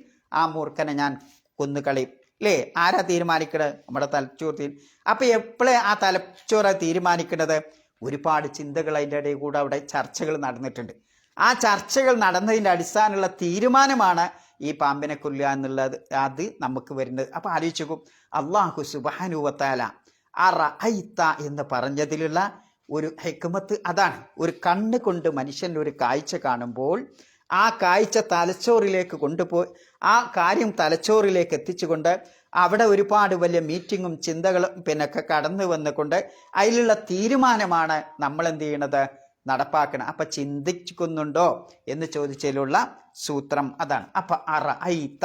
ആ മൂർഖനെ ഞാൻ കൊന്നുകളയും അല്ലേ? ആരാ തീരുമാനിക്കണത്? നമ്മുടെ തലച്ചോറ് അപ്പം എപ്പോഴേ ആ തലച്ചോറ് തീരുമാനിക്കുന്നത്? ഒരുപാട് ചിന്തകൾ അതിൻ്റെ ഇടയിൽ കൂടെ അവിടെ ചർച്ചകൾ നടന്നിട്ടുണ്ട്. ആ ചർച്ചകൾ നടന്നതിൻ്റെ അടിസ്ഥാനമുള്ള തീരുമാനമാണ് ഈ പാമ്പിനെ കൊല്ലുക എന്നുള്ളത്. അത് നമുക്ക് വരുന്നത്. അപ്പം ആലോചിക്കും, അള്ളാഹു സുബ്ഹാനഹു വ തആല അറഅയ്ത എന്ന് പറഞ്ഞതിലുള്ള ഒരു ഹിക്മത്ത് അതാണ്. ഒരു കണ്ണ് കൊണ്ട് മനുഷ്യൻ്റെ ഒരു കാഴ്ച കാണുമ്പോൾ ആ കാഴ്ച തലച്ചോറിലേക്ക് കൊണ്ടുപോയി ആ കാര്യം തലച്ചോറിലേക്ക് എത്തിച്ചുകൊണ്ട് അവിടെ ഒരുപാട് വലിയ മീറ്റിങ്ങും ചിന്തകളും ഒക്കെ കടന്നു വന്നുകൊണ്ട് അതിലുള്ള തീരുമാനമാണ് നമ്മൾ എന്ത് ചെയ്യണത്? നടപ്പാക്കണം. അപ്പം ചിന്തിക്കുന്നുണ്ടോ എന്ന് ചോദിച്ചതിലുള്ള സൂത്രം അതാണ്. അപ്പം അറഅയ്ത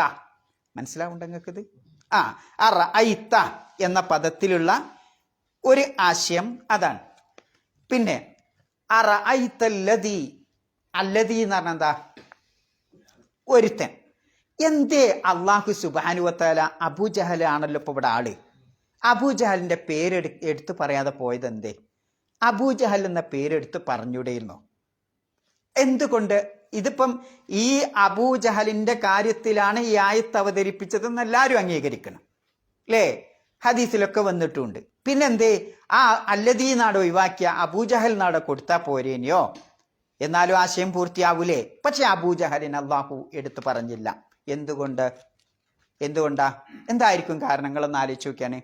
മനസ്സിലാവുന്നുണ്ട് നിങ്ങൾക്കിത്? അറഅയ്ത എന്ന പദത്തിലുള്ള ഒരു ആശയം അതാണ്. പിന്നെ അറഅയ്തല്ലദീ, അല്ലദീ എന്ന് പറഞ്ഞാൽ എന്താ? ഒരുത്തൻ. എന്തേ അള്ളാഹു സുബ്ഹാനഹു വ തആല അബൂജഹൽ ആണല്ലോ ഇപ്പോൾ ഇവിടെ ആള്. അബൂജഹലിന്റെ പേരെടുത്ത് പറയാതെ പോയത് എന്തേ? അബൂജഹൽ എന്ന പേരെടുത്ത് പറഞ്ഞൂടെയിരുന്നോ? എന്തുകൊണ്ട്? ഇതിപ്പം ഈ അബൂജഹലിന്റെ കാര്യത്തിലാണ് ഈ ആയത്ത് അവതരിപ്പിച്ചതെന്ന് എല്ലാവരും അംഗീകരിക്കണം, അല്ലേ? ഹദീസിലൊക്കെ വന്നിട്ടുണ്ട്. പിന്നെന്തേ ആ അല്ലദീ നാട് ഒഴിവാക്കിയ അബൂജഹൽ നാട് കൊടുത്താൽ പോരേനെയോ? എന്നാലും ആശയം പൂർത്തിയാവൂലേ? പക്ഷെ അബൂജഹലിന് അള്ളാഹു എടുത്തു പറഞ്ഞില്ല. എന്തുകൊണ്ടാ? എന്തായിരിക്കും കാരണങ്ങളൊന്ന് ആലോചിച്ച് നോക്കിയാണ്.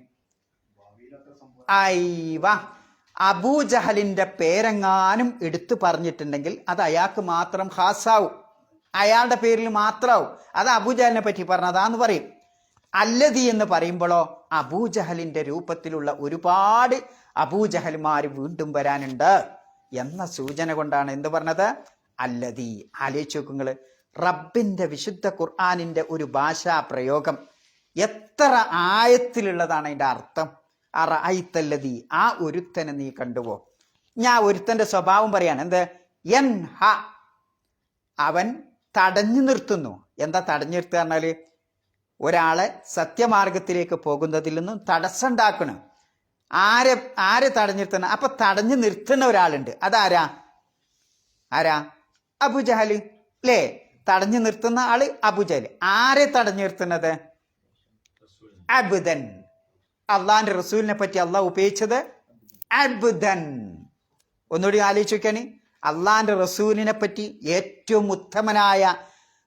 അബൂജഹലിന്റെ പേരെങ്ങാനും എടുത്തു പറഞ്ഞിട്ടുണ്ടെങ്കിൽ അത് അയാൾക്ക് മാത്രം ഖാസാവും, അയാളുടെ പേരിൽ മാത്രമാവും. അത് അബൂജഹലിനെ പറ്റി പറഞ്ഞതാന്ന് പറയും. അല്ലദീ എന്ന് പറയുമ്പോഴോ അബൂജഹലിന്റെ രൂപത്തിലുള്ള ഒരുപാട് അബൂജഹൽമാർ വീണ്ടും വരാനുണ്ട് എന്ന സൂചന കൊണ്ടാണ് എന്ത് പറഞ്ഞത്? അല്ലദീ. ആലോചിച്ച് നോക്കുങ്ങള്, റബ്ബിന്റെ വിശുദ്ധ ഖുർആനിന്റെ ഒരു ഭാഷാ പ്രയോഗം എത്ര ആയത്തിലുള്ളതാണ് അതിന്റെ അർത്ഥം. അറഅയ്തല്ലദീ, ആ ഒരുത്തനെ നീ കണ്ടുവോ? ഞാൻ ഒരുത്തന്റെ സ്വഭാവം പറയാണ്. എന്ത്? യൻഹ, അവൻ തടഞ്ഞു നിർത്തുന്നു. എന്താ തടഞ്ഞു നിർത്തുക പറഞ്ഞാല്? ഒരാളെ സത്യമാർഗത്തിലേക്ക് പോകുന്നതിൽ നിന്നും തടസ്സം ഉണ്ടാക്കണം. ആരെ തടഞ്ഞു നിർത്തണം? അപ്പൊ തടഞ്ഞു നിർത്തുന്ന ഒരാളുണ്ട്. അതാരാ? അബൂജഹല്, അല്ലേ? തടഞ്ഞു നിർത്തുന്ന ആള് അബൂജഹൽ. ആരെ തടഞ്ഞു നിർത്തുന്നത്? അബ്ദൻ. അള്ളാന്റെ റസൂലിനെ പറ്റി അള്ളാഹ് ഉപയോഗിച്ചത് അബ്ദൻ. ഒന്നുകൂടി ആലോചിച്ച് നോക്കിയാണ്. അള്ളാന്റെ റസൂലിനെ പറ്റി ഏറ്റവും ഉത്തമനായ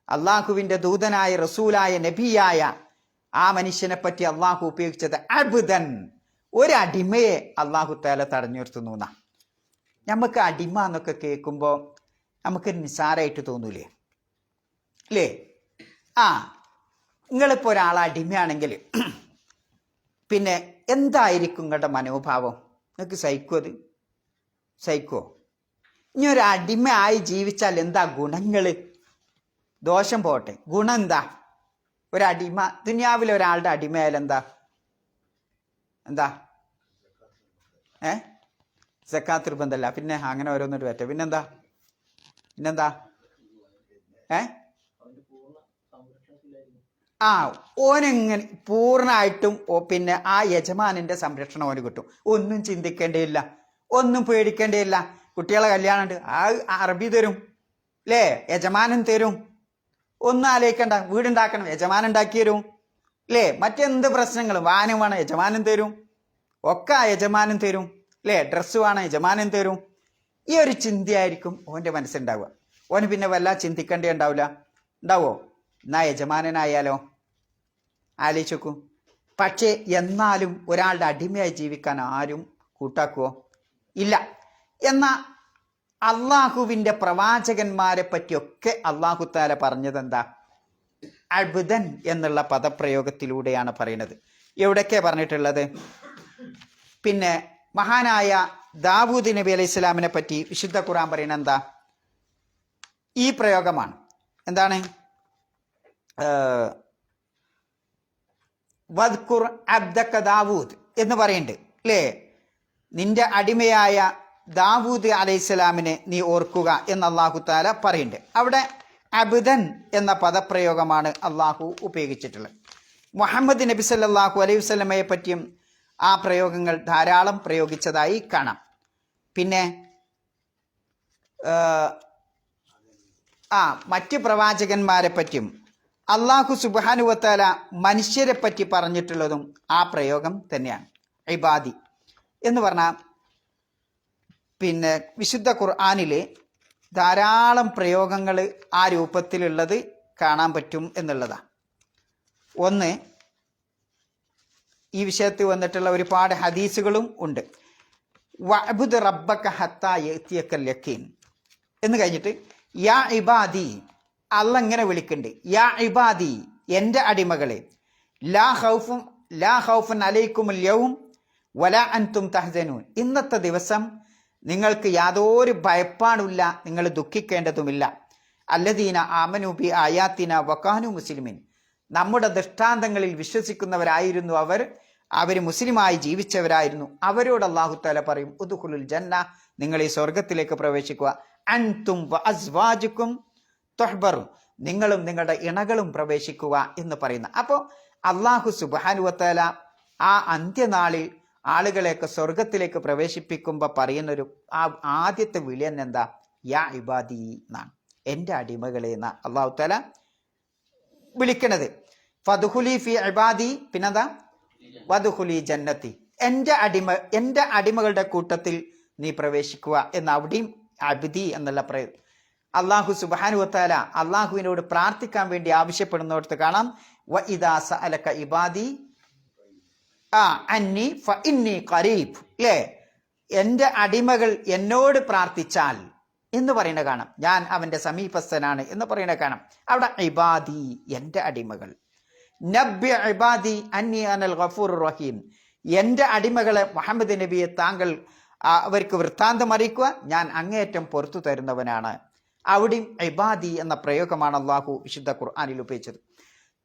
അള്ളാഹുവിന്റെ ദൂതനായ റസൂലായ നബിയായ ആ മനുഷ്യനെ പറ്റി അള്ളാഹു ഉപയോഗിച്ചത് അബ്ദൻ. ഒരടിമയെ അള്ളാഹു തആല തടഞ്ഞു നിർത്തുന്നു എന്നാ. നമുക്ക് അടിമ എന്നൊക്കെ കേൾക്കുമ്പോൾ നമുക്ക് നിസ്സാരമായിട്ട് തോന്നൂലേ? അല്ലേ? നിങ്ങളിപ്പോൾ ഒരാളെ അടിമയാണെങ്കിൽ പിന്നെ എന്തായിരിക്കും നിങ്ങളുടെ മനോഭാവം? നിങ്ങൾക്ക് സഹിക്കുമോ? സഹിക്കുമോ? ഇനി ഒരു അടിമയായി ജീവിച്ചാൽ എന്താ ഗുണങ്ങൾ? ദോഷം പോട്ടെ, ഗുണം എന്താ? ഒരടിമ ദുനിയാവിലെ ഒരാളുടെ അടിമയായാലും എന്താ? സക്കാത്ത് നിർബന്ധമല്ല. പിന്നെ അങ്ങനെ ഓരോന്നൊരു പറ്റ. പിന്നെന്താ? ഓനെങ്ങനെ പൂർണ്ണമായിട്ടും പിന്നെ ആ യജമാനന്റെ സംരക്ഷണം ഓന് കിട്ടും. ഒന്നും ചിന്തിക്കേണ്ടിയില്ല, ഒന്നും പേടിക്കേണ്ടിയില്ല. കുട്ടികളെ കല്യാണം ഉണ്ട്, ആ അറബി തരും, അല്ലേ? യജമാനൻ തരും. ഒന്നും ആലോചിക്കണ്ട. വീടുണ്ടാക്കണം, യജമാനൻ ഉണ്ടാക്കി തരും, അല്ലേ? മറ്റെന്ത് പ്രശ്നങ്ങളും, വാഹനം വേണം, യജമാനൻ തരും. ഒക്കെ ആ യജമാനൻ തരും, അല്ലേ? ഡ്രസ്സ് വേണം, യജമാനൻ തരും. ഈ ഒരു ചിന്തയായിരിക്കും ഓൻ്റെ മനസ്സുണ്ടാവുക. ഓന് പിന്നെ വല്ല ചിന്തിക്കേണ്ടി ഉണ്ടാവോ? എന്നാ യജമാനനായാലോ? ആലോചിച്ച് നോക്കൂ. പക്ഷേ എന്നാലും ഒരാളുടെ അടിമയായി ജീവിക്കാൻ ആരും കൂട്ടാക്കുവോ? ഇല്ല. എന്നാൽ അള്ളാഹുവിൻ്റെ പ്രവാചകന്മാരെ പറ്റിയൊക്കെ അള്ളാഹു തആല പറഞ്ഞതെന്താ? അബ്ദൻ എന്നുള്ള പദപ്രയോഗത്തിലൂടെയാണ് പറയുന്നത്. എവിടെയൊക്കെ പറഞ്ഞിട്ടുള്ളത്? പിന്നെ മഹാനായ ദാവൂദ് നബി അലൈഹി സ്വലാമിനെ പറ്റി വിശുദ്ധ ഖുർആൻ പറയുന്നത് എന്താ? ഈ പ്രയോഗമാണ്. എന്താണ്? വദ്കുർ അബ്ദക ദാവൂദ് എന്ന് പറയുന്നുണ്ട്, അല്ലേ? നിന്റെ അടിമയായ ദാവൂദ് അലൈഹിസ്സലാമിനെ നീ ഓർക്കുക എന്ന് അള്ളാഹു തആല പറയുന്നുണ്ട്. അവിടെ അബ്ദൻ എന്ന പദപ്രയോഗമാണ് അള്ളാഹു ഉപയോഗിച്ചിട്ടുള്ളത്. മുഹമ്മദ് നബി സല്ലല്ലാഹു അലൈഹി വസല്ലമയെ പറ്റിയും ആ പ്രയോഗങ്ങൾ ധാരാളം പ്രയോഗിച്ചതായി കാണാം. പിന്നെ മറ്റ് പ്രവാചകന്മാരെ പറ്റിയും അള്ളാഹു സുബ്ഹാനഹു വ തആല മനുഷ്യരെ പറ്റി പറഞ്ഞിട്ടുള്ളതും ആ പ്രയോഗം തന്നെയാണ്. ഇബാദി എന്ന് പറഞ്ഞാൽ പിന്നെ വിശുദ്ധ ഖുർആനിലെ ധാരാളം പ്രയോഗങ്ങൾ ആ രൂപത്തിലുള്ളത് കാണാൻ പറ്റും എന്നുള്ളതാണ്. ഒന്ന്, ഈ വിഷയത്തിൽ വന്നിട്ടുള്ള ഒരുപാട് ഹദീസുകളും ഉണ്ട്. വഅബ്ദു റബ്ബക ഹത്താ യഅതിയക്കൽ യഖീൻ എന്ന് കഴിഞ്ഞിട്ട് യാ ഇബാദി, അള്ളാഹ് ഇങ്ങനെ വിളിക്കുന്നുണ്ട്, യാ ഇബാദി, എൻ്റെ അടിമകളെ, ലാ ഖൗഫുൻ അലൈക്കുമുൽ യൗം വലാ അൻതും തഹ്സനൂൻ, ഇന്നത്തെ ദിവസം നിങ്ങൾക്ക് യാതൊരു ഭയപ്പാടുമില്ല, നിങ്ങൾ ദുഃഖിക്കേണ്ടതുമില്ല. അല്ലദീന ആമനു ബി ആയാത്തിന വകാനു മുസ്ലിമീൻ, നമ്മുടെ ദൃഷ്ടാന്തങ്ങളിൽ വിശ്വസിക്കുന്നവരായിരുന്നു അവർ മുസ്ലിമായി ജീവിച്ചവരായിരുന്നു. അവരോട് അല്ലാഹു തആല പറയും, ഉദ്ഖുലുൽ ജന്ന, നിങ്ങൾ ഈ സ്വർഗത്തിലേക്ക് പ്രവേശിക്കുക. അൻതും വഅസ്വാജുക്കും തുഹ്ബറു, നിങ്ങളും നിങ്ങളുടെ ഇണകളും പ്രവേശിക്കുക എന്ന് പറയുന്ന. അപ്പോൾ അല്ലാഹു സുബ്ഹാനഹു വ തആല ആ അന്ത്യനാളിൽ ആളുകളെയൊക്കെ സ്വർഗത്തിലേക്ക് പ്രവേശിപ്പിക്കുമ്പോൾ പറയുന്നൊരു ആ ആദ്യത്തെ വിളി തന്നെ എന്താ? യാ ഇബാദി എന്നാണ്, എൻ്റെ അടിമകളെ എന്നാ അല്ലാഹു തആല വിളിക്കണത്. ഫദ്ഖുലി ഫി ഇബാദി, പിന്നെന്താ? വദ്ഖുലി ജന്നത്തി, എൻ്റെ അടിമകളുടെ കൂട്ടത്തിൽ നീ പ്രവേശിക്കുക എന്ന് അവിടെയും അബ്ദി എന്നുള്ള അല്ലാഹു സുബ്ഹാനഹു വ തആല അല്ലാഹുവിനോട് പ്രാർത്ഥിക്കാൻ വേണ്ടി ആവശ്യപ്പെടുന്നിടത്ത് കാണാം, വ ഇദാ സഅലക ഇബാദി അന്നി ഫഇന്നി ഖരീബ്, അല്ലേ? എൻ്റെ അടിമകൾ എന്നോട് പ്രാർത്ഥിച്ചാൽ എന്ന് പറയുന്ന കാണാം, ഞാൻ അവൻ്റെ സമീപസ്ഥനാണ് എന്ന് പറയുന്ന കാണാം. അവിടെ ഇബാദി, എൻ്റെ അടിമകൾ. നബ്ബി ഇബാദി അന്നി അനൽ ഗഫൂറുർ റഹീം, എൻ്റെ അടിമകളെ മുഹമ്മദ് നബിയെ താങ്കൾ അവർക്ക് വൃത്താന്തം അറിയിക്കുക, ഞാൻ അങ്ങേയറ്റം പുറത്തു തരുന്നവനാണ്. അവിടെയും ഇബാദി എന്ന പ്രയോഗമാണ് അള്ളാഹു വിശുദ്ധ ഖുർആനിൽ ഉപയോഗിച്ചത്.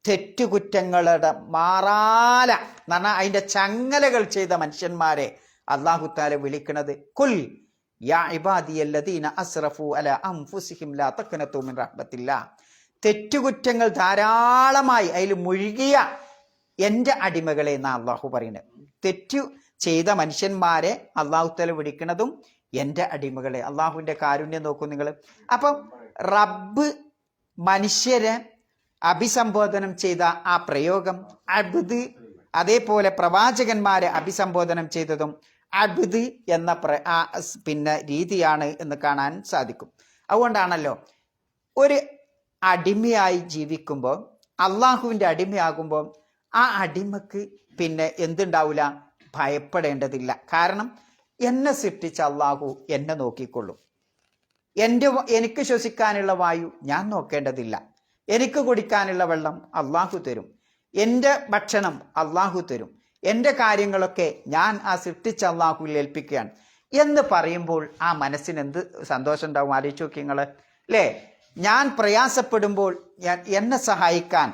തെറ്റുകുറ്റങ്ങളുടെ മാറാല എന്ന് പറഞ്ഞാൽ അതിൻ്റെ ചങ്ങലകൾ ചെയ്ത മനുഷ്യന്മാരെ അല്ലാഹു തആല വിളിക്കുന്നത് കുൽ യാ ഇബാദിയല്ലദീന അസ്റഫു അലാ അൻഫുസിഹിം ലാ തഖ്നതു മിൻ റഹ്മത്തില്ലാഹ്, തെറ്റുകുറ്റങ്ങൾ ധാരാളമായി അതിൽ മുഴുകിയ എൻ്റെ അടിമകളെ എന്നാണ് അള്ളാഹു പറയുന്നത്. തെറ്റു ചെയ്ത മനുഷ്യന്മാരെ അള്ളാഹു തആല വിളിക്കുന്നതും എൻ്റെ അടിമകളെ. അള്ളാഹുവിൻ്റെ കാരുണ്യം നോക്കൂ നിങ്ങൾ. അപ്പം റബ്ബ് മനുഷ്യരെ അഭിസംബോധനം ചെയ്ത ആ പ്രയോഗം അബ്ദ്, അതേപോലെ പ്രവാചകന്മാരെ അഭിസംബോധനം ചെയ്തതും അബ്ദ് എന്ന പിന്നെ രീതിയാണ് എന്ന് കാണാൻ സാധിക്കും. അതുകൊണ്ടാണല്ലോ ഒരു അടിമയായി ജീവിക്കുമ്പോൾ, അള്ളാഹുവിൻ്റെ അടിമയാകുമ്പോൾ ആ അടിമക്ക് പിന്നെ എന്തുണ്ടാവില്ല? ഭയപ്പെടേണ്ടതില്ല. കാരണം എന്നെ സൃഷ്ടിച്ച അള്ളാഹു എന്നെ നോക്കിക്കൊള്ളും. എനിക്ക് ശ്വസിക്കാനുള്ള വായു ഞാൻ നോക്കേണ്ടതില്ല. എനിക്ക് കുടിക്കാനുള്ള വെള്ളം അള്ളാഹു തരും. എൻ്റെ ഭക്ഷണം അള്ളാഹു തരും. എൻ്റെ കാര്യങ്ങളൊക്കെ ഞാൻ ആ സൃഷ്ടിച്ച അള്ളാഹുവിൽ ഏൽപ്പിക്കുകയാണ് എന്ന് പറയുമ്പോൾ ആ മനസ്സിന് എന്ത് സന്തോഷം ഉണ്ടാവും? ആലോചിച്ച് നോക്കി നിങ്ങൾ, അല്ലേ? ഞാൻ പ്രയാസപ്പെടുമ്പോൾ എന്നെ സഹായിക്കാൻ,